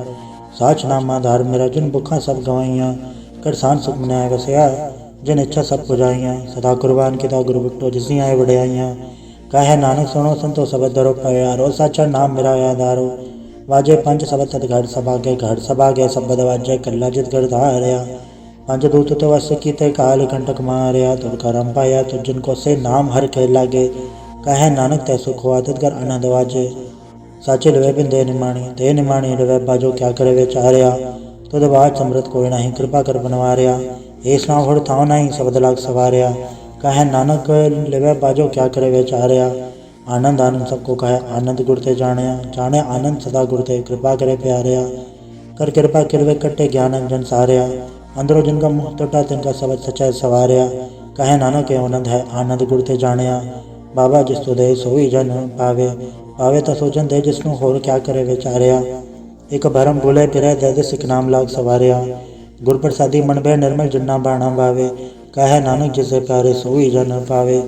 साच नाम आधार मेरा। जिन भुखा सब गवाइयाँ, कर सान सुख मनाया वसया। जिन इच्छा सब पुजाइयाँ, सदा कुर्बान किता गुरु बिटो जिसी आए वड्याइयाँ। कहे नानक सुनो संतो सब दरो प्यारो, साचा नाम मेरा आधारो। वाजे पंच सबद तद घर सभा गए शब्द वाजे कल्ला जित घर धारया। पंच दूत तो वस कीते काल कंटक मारया, तुद करम पाया तुझ जिनको से नाम हर के लागे। कहे नानक तै सुख हुआ तुद कर आनंद वाजे, साचे लवे बिन दे निमाणी लवे बाजो क्या करे विचारया। तुद बाज समृत कोई नहीं कृपा कर बनवारया, ऐस नाम होड़ थाव नहीं शब्द लाग सवारया। कहे नानक लवे बाजो क्या करे विचारया, आनंद आनंद सबको कहे आनंद गुरते जाने। जाने आनंद सदा गुरते कृपा करे प्यारया। कर कृपा किरवे कट्टे ज्ञान अंजन सारया, अंदरो जिनका मुँह टूटा तिनका सबद सच्चाई सवारया। कहे नानक आनंद है आनंद गुरते जानिया, बाबा जिसतो दे सोई जन पावे। पावे तो सो जन दे जिसनु होर क्या करे विचारया। एक भरम भूले फिरे दे सिख नाम लाग सवारया, गुर प्रसादी मन भय निर्मल जिन्ना बाणा भावे। कहे नानक जिसे प्यारे सोई जन पावे,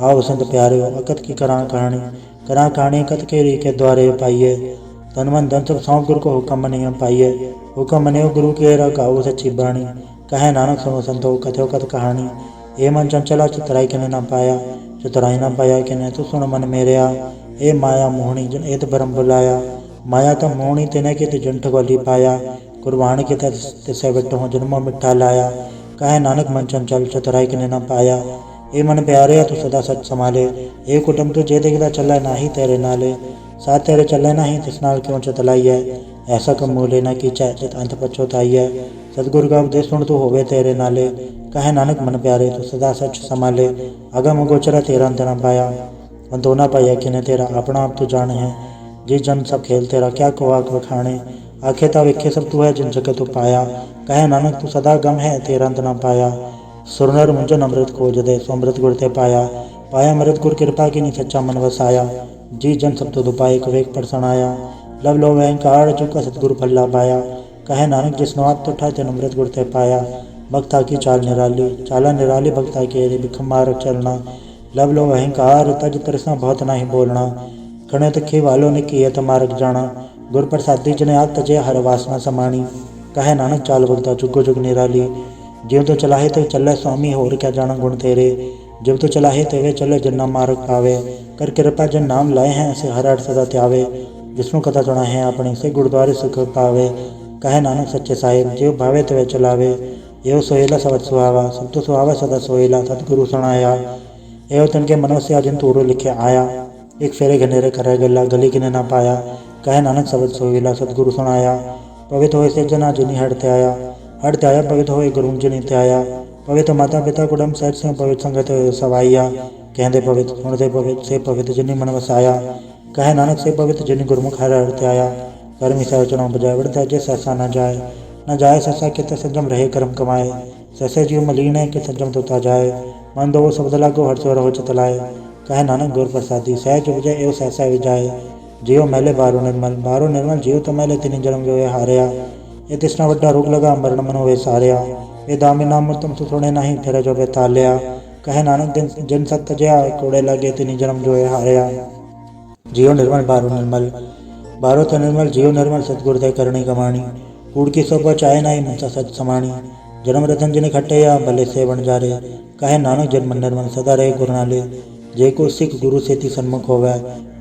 आओ संत प्यारे अकत की करा कहानी अकत के री के द्वारे पाइये। तन मन धन सब सौंप गुरु को हुक्म मनियो पाइये, हुक्म मनियो गुरु के रखाओ सच्ची बाणी। कहे नानक सुनो संतो कथो कथ कहानी, ए मन चंचला चितराई किने न पाया। चितराई न पाया किने तू सुन मन मेरेया। ए माया मोहनी जन एत भरम बुलाया, माया तो मोहनी तिने कित जंठ गोली पाया। कुर्बान के तिसे बिटो जन्मों मिठा लाया, कहे नानक मन चंचल चतुराई किने न पाया। ए मन प्यारे तू सदा सच संभाले, ए कुटुम तू जे देखदा चले नाही तेरे नाले। साथ तेरे चले नाही तिस नाल क्यों चतलाई है, ऐसा कम मूले न कीचै चित अंत पछोताई है। सतगुरु का उपदेश सुन तू होवे तेरे नाले, कहे नानक मन प्यारे तू सदा सच संभाले। अगम गोचरा तेरा अंत न पाया, अंत न पाया किने तेरा अपना आप तू जाने है। जिस जन सब खेल तेरा क्या को आग बखाने, आखे ता वेखे सब तू है जिन जगत तू पाया। कहे नानक तू सदा गम है तेरा अंत न पाया, सुरनर मुंजन अमृत खोज दे सो अमृत गुर ते पाया। पाया अमृत गुर कृपा की नी सच्चा मन वसाया, जी जन सब तो दुपाए कवेक पर सनाया। लब लो वहंकार चुका सतगुरु फल्ला पाया, कहे नानक जिसनो आप तो ठाते अमृत गुर ते पाया। भक्ता की चाल निराली चाला निराली, भक्ता के बिखम मारक चलना। लब लो अहंकार तज तृष्णा बहुत नहीं बोलना, खणे तखे वालों ने किए तमारक जाना। गुर प्रसादी जने आग तजे हर वासना समाणी, कहे नानक चाल भगता जुगो जुग निराली। ज्यों तो चलाहे तो चले स्वामी होर क्या जाना गुण तेरे, जब तो चलाहे तेवे चले जिन्ना मार्ग पावे। कर कृपा जिन नाम लाए हैं ऐसे हर अर्थ सदा त्यावे, जिसनु कथा सुना है अपने से गुरुद्वारे सुख पावे। कहे नानक सच्चे साहिब जो भावे तवे चलावे, एव सोहेला सबद सुहावा सब तो सुहावा सदा सोहेला। सतगुरु सुनाया एव तन के मनों से जिन तूरो लिखे आया, एक फेरे घनेरे करे गला गली किने ना पाया। कहे नानक सबद सोहेला सतगुरु सुनाया, पवित्र होए से जना जिनी हटते आया। हटते आया पवित्र होए गुरु जिनी ते आया, पवित्र माता पिता कुटुम सहज से पवित्र संगत सवाइया। कहते पवित्र सुनते पवित्र से पवित्र जिनी मन वसाया, कहे नानक से पवित्र जिनी गुरमुख हर हरते आया। कर्मी सर्वचनों बजाय बढ़ता जे सहसा न जाए ससा के संजम रहे कर्म कमाए। ससे जीव मलीन है कि संजम तोता जाए, मन दो शब्द लागो हर सो रहो चतलाए। कहे नानक गुर प्रसादी सहज उपजे एवं सहसा विजाए। जियो मैले बारो निर्मल जियो तो मैले तिनि जन्म जो हारिया। ये तिसना वड्डा रोग लगा मरण मनो वे सारिया। वे दामी नाम तुम सुने नहीं फिर जो वे तालिया। कहे नानक जिन सत जया कोड़े लगे तिनि जन्म जो हारिया। जियो निर्मल बारो तो निर्मल जियो निर्मल सतगुर दे करणी कमाणी। कूड़ की सो चाहे नहीं मनसा सच समाणी। जन्म रतन जिन खट्टया भले से बन जारे। कहे नानक जन्म निर्मल सदा रहे गुरु नाले। जे को सिख गुरु सेति सन्मुख होवे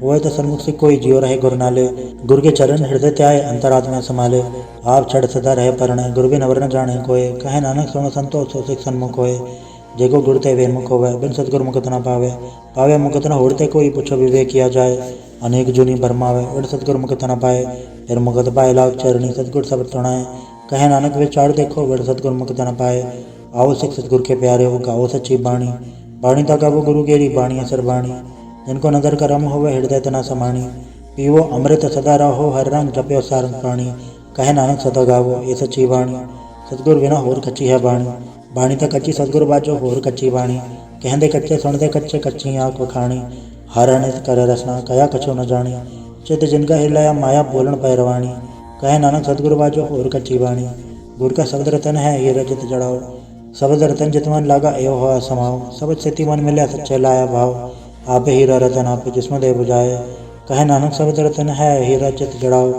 होए तो सन्मुख सिख कोई जियो रहे गुरु नाले। गुरु के चरण हृदय त्याय अंतरात्मा संभाले। आप छड़ सदा रहे परणे गुरु बिन अवर न जाने कोय। कहे नानक सुनो संतो सो सिख सन्मुख होए। जेको गुरु ते वे मुख होवे बिन सतगुरु मुकत न पावे। पावे मुकत न होड़ते कोई पुछो विवेक किया जाए। अनेक जुनी भरमावे बिन सतगुरु मुकत न पाए। फिर मुकत पाए लाग चरणी सतगुर सब तुणाए। कहे नानक विचार देखो बिन सतगुरु मुकत न पाए। आओ सिख सतगुर के प्यारे हो गाओ सच्ची बाणी। बाणी ता गावो गुरु गेरी बाणी असर बाणी। जिनको नदर करम होवे हृदय तना समाणी। पीवो अमृत सदा रहो हर रंग जप्यो सारंग प्राणी। कहे नानक सदा गावो ये सच्ची बाणी। सतगुर बिना होर कच्ची है बाणी। बाणी ता कच्ची सतगुर बाजो होर कच्ची बाणी। कहंदे कच्चे सुनदे कच्चे कच्ची आँख वखाणी। हर अनित करे रसना कया कछो न जानी। चित जिनका हिलाया माया बोलन पैरवाणी। कहे नानक सतगुर बाजो होर कच्ची बाणी। गुर का शब्द रतन है ये रजत जड़ाओ। शब्द रतन जितमन लागा एव हो समाओ। शब्द सेति मन मिले सच्चे लाया भाव। आपे हीरा रतन आपे जिसमें दे बुझाए। कहे नानक शब्द रतन है हीरा चित जड़ाओ।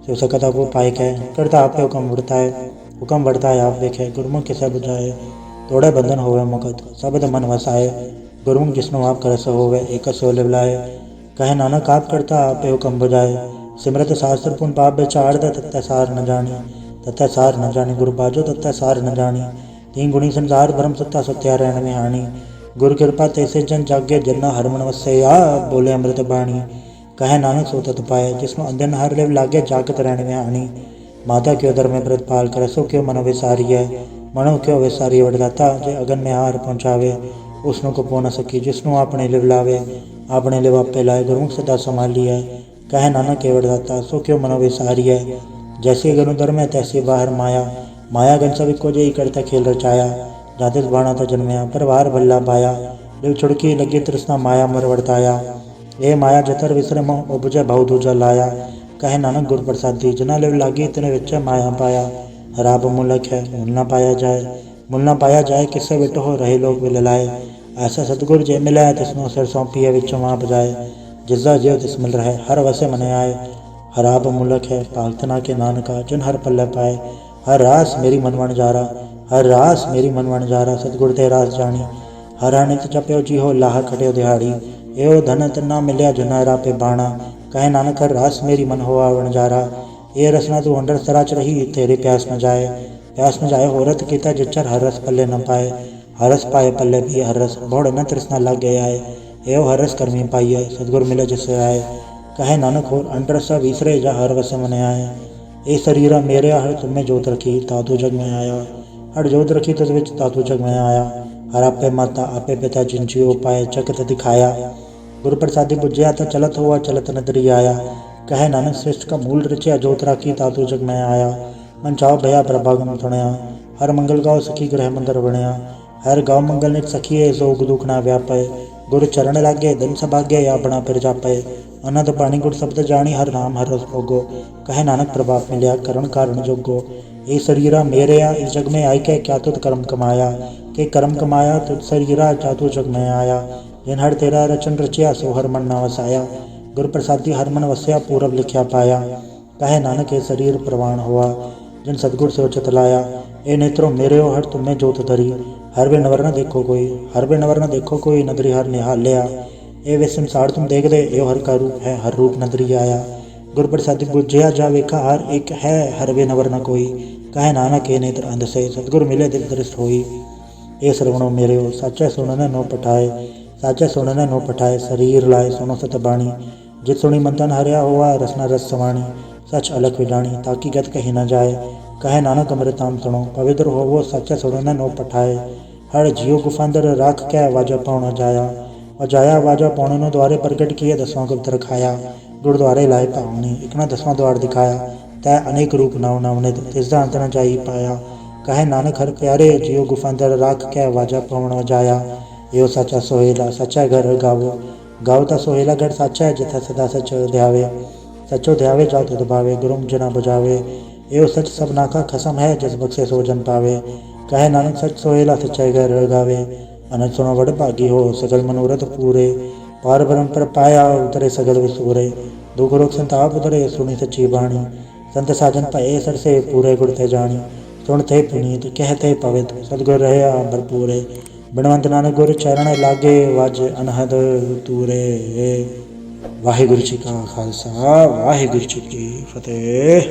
शिव सकता को पाए कह करता आपे हुक्म बढ़ता है। हुक्म बढ़ता है आप देखे गुरमुख किसे बुझाए। तोड़े बंधन होवे मुकत शब्द मन वसाए। गुरमुख जिसनो आप कर सो होवे एक सो लिवलाए। कहे नानक आप करता आपे हुक्म बुझाए। सिमरत शास्त्र पुन पाप विचार तत्त सार न जानी। तत्त सार न जानी गुरु बाजो तत्त सार न जानी। तीन गुणी संसार भरम सत्ता सत्या रहन में हानि। गुरु कृपा तैसे जन जागे जन्ना हर मन वसैया बोले अमृत बाणी। कहे नानक सो तत पाए जिसनो अंधन हर लिव लागे जागत रहन में हानि। माता क्यों दर में प्रतिपाल करे सो क्यों मनो विसारी है। मनो क्यों विसारी वरदाता जे अगन में हार पहुँचावे। उसनो को पो न सकी जिसनो अपने लिव लावे। अपने लिव आपे लाए गुरुमुख सदा संभाली है। कहे नानक के वरदाता सो क्यों मनो विसारी है। जैसे गनु दर में तैसे बाहर माया। माया गन सब को जई करता खेल रचाया। जातिस बाणा था जन्मया पर वार भल्ला पाया। लिव छुड़की लगी तृष्णा माया मर वर्ताया। ए माया जतर विसर मोह उपजे भाव दूजा लाया। कहे नानक गुर प्रसादी जना लिव लागी तिने विच माया पाया। हराब मूलक है मूल न पाया जाए। मूल न पाया जाए किससे विट हो रहे लोग विल लाए। ऐसा सतगुर जे मिला तिसनो सिर सौंपिए विचों आप जाए। जिसदा जियो तिस मिल रहे हर वसे मन आए। हराब मूलक है पागतना के नानका जिन हर पल्ले पाए। हर रास मेरी मनवन जारा हर रास मेरी मनवन जारा सतगुर ते रास जानी। हर अनित जप्यो जी हो लाह खटियो दिहाड़ी। एओ धन तना मिलया जुनारा पे बाणा। कहे नानक हर रास मेरी मन हो आवण जारा। ये रसना तू अंडर सराच रही तेरी प्यास न जाए। प्यास न जाए होरत कीता जिचर हर रस पल्ले न पाए। हर रस पाए पल्ले भी हर रस भोड़ न तृष्णा लग गए आए। एओ हर रस कर्मी पाइए सतगुर मिले जिससे आए। कहे नानक होर अंडर सा विसरे जा हर वस मन आए। ए शरीरा मेरे हर तुम्हें जोत रखी तातू जग में आया। हर जोत रखी तुझ विच तातू जग में आया। हर आपे माता आपे पिता जिन जियो पाए जगत दिखाया। गुरु प्रसादी बुझया तो चलत हुआ चलत नदरी आया। कहे नानक श्रेष्ठ का मूल रचिया जोत राखी तातू जग में आया। मन चाओ भया प्रभागम थुणया। हर मंगल गाँव सखी ग्रह मंदिर बनया। हर गाँव मंगल नित सखिए सोग दुख ना व्यापय। गुरु चरण लागे धन सभाग्य या बना फिर जापय। अनंत पाणी गुर शब्द जानी हर नाम हर रस भोगो। कहे नानक प्रभाव मिलया करण कारण जोगो। ये शरीरा मेरे या इस जग में आई के क्या तुद कर्म कमाया। के कर्म कमाया तुद शरीरा जातु जग में आया। जिन हर तेरा रचन रचिया सो हर मन ना वसाया। गुर प्रसादी हर मन वसया पूरब लिखया पाया। कहे नानक ये शरीर प्रवाण हुआ जिन सतगुर से उचित लाया। ए नेत्रों मेरे हो हर तुम्हें जोत धरी। हर वे नवर न देखो कोई हर वे नवर न देखो कोई नदरी हर निहाल लिया। ए वे संसार तुम देख दे यो हर का रूप है हर रूप नदरी आया। गुर प्रसादी बुझया जा वेखा हर एक है हर वे नवर न कोई। कहे नानक ए नेत्र अंध से सतगुर मिले दिल दृष्ट होई। ए श्रवणो मेरे हो साचे सुनने नो पठाए। साचे सुनने नो पठाए शरीर लाए सुनो सत बाणी। जित सुनी मंथन हरिया हुआ रसना रस समाणी। सच अलग विडाणी ताकि गत कही न जाए। कहे नानक अमृताम सुनो पवित्र हो वो साचे सुनने नो पठाए। हर जियो गुफांदर राख कै वाजा पौना जाया। और जाया वाजा पौने नो द्वारे प्रकट किए दसवां गुप्त रखाया। गुरुद्वारे लाए पावनी इकना दसवां द्वार दिखाया। तय अनेक रूप नव नवनित तिसदा अंत न जाई पाया। कहे नानक हर प्यारे जियो गुफांदर राख कै वाजा पौना जाया। ਇਹੋ ਸੱਚਾ ਸੋਹਿਲਾ ਸੱਚਾ ਘਰ ਗਾਵੋ। ਗਾਓ ਤਾਂ ਸੋਹਿਲਾ ਗੜ ਸਾਚਾ ਹੈ, ਜਿੱਥੇ ਸਦਾ ਸੱਚ ਧਿਆਵੇ। सचो ध्यावे जात दुभावे, गुरुम जना बुझावे। एव सच सबना का खसम है, जिस बख्शे सो जन पावे। कहे नानक सच सोहेला सच्चाई घर गावे। अनंत सुनो वड भागी हो, सगल मनोरथ पूरे। पार ब्रह्म पर पाया, उतरे सगल विसूरे। दुख रोग संताप उतरे, सुनी सच्ची बाणी। संत साजन भये सरसे, पूरे गुण ते जानी। सुनते पुनीत कहते पवित, सदगुर रहे भरपूरे। बिनवंत नानक गुर चरण लागे, वाज अनहद तूरे। ਵਾਹਿਗੁਰੂ ਜੀ ਕਾ ਖਾਲਸਾ, ਵਾਹਿਗੁਰੂ ਜੀ ਕੀ ਫਤਿਹ।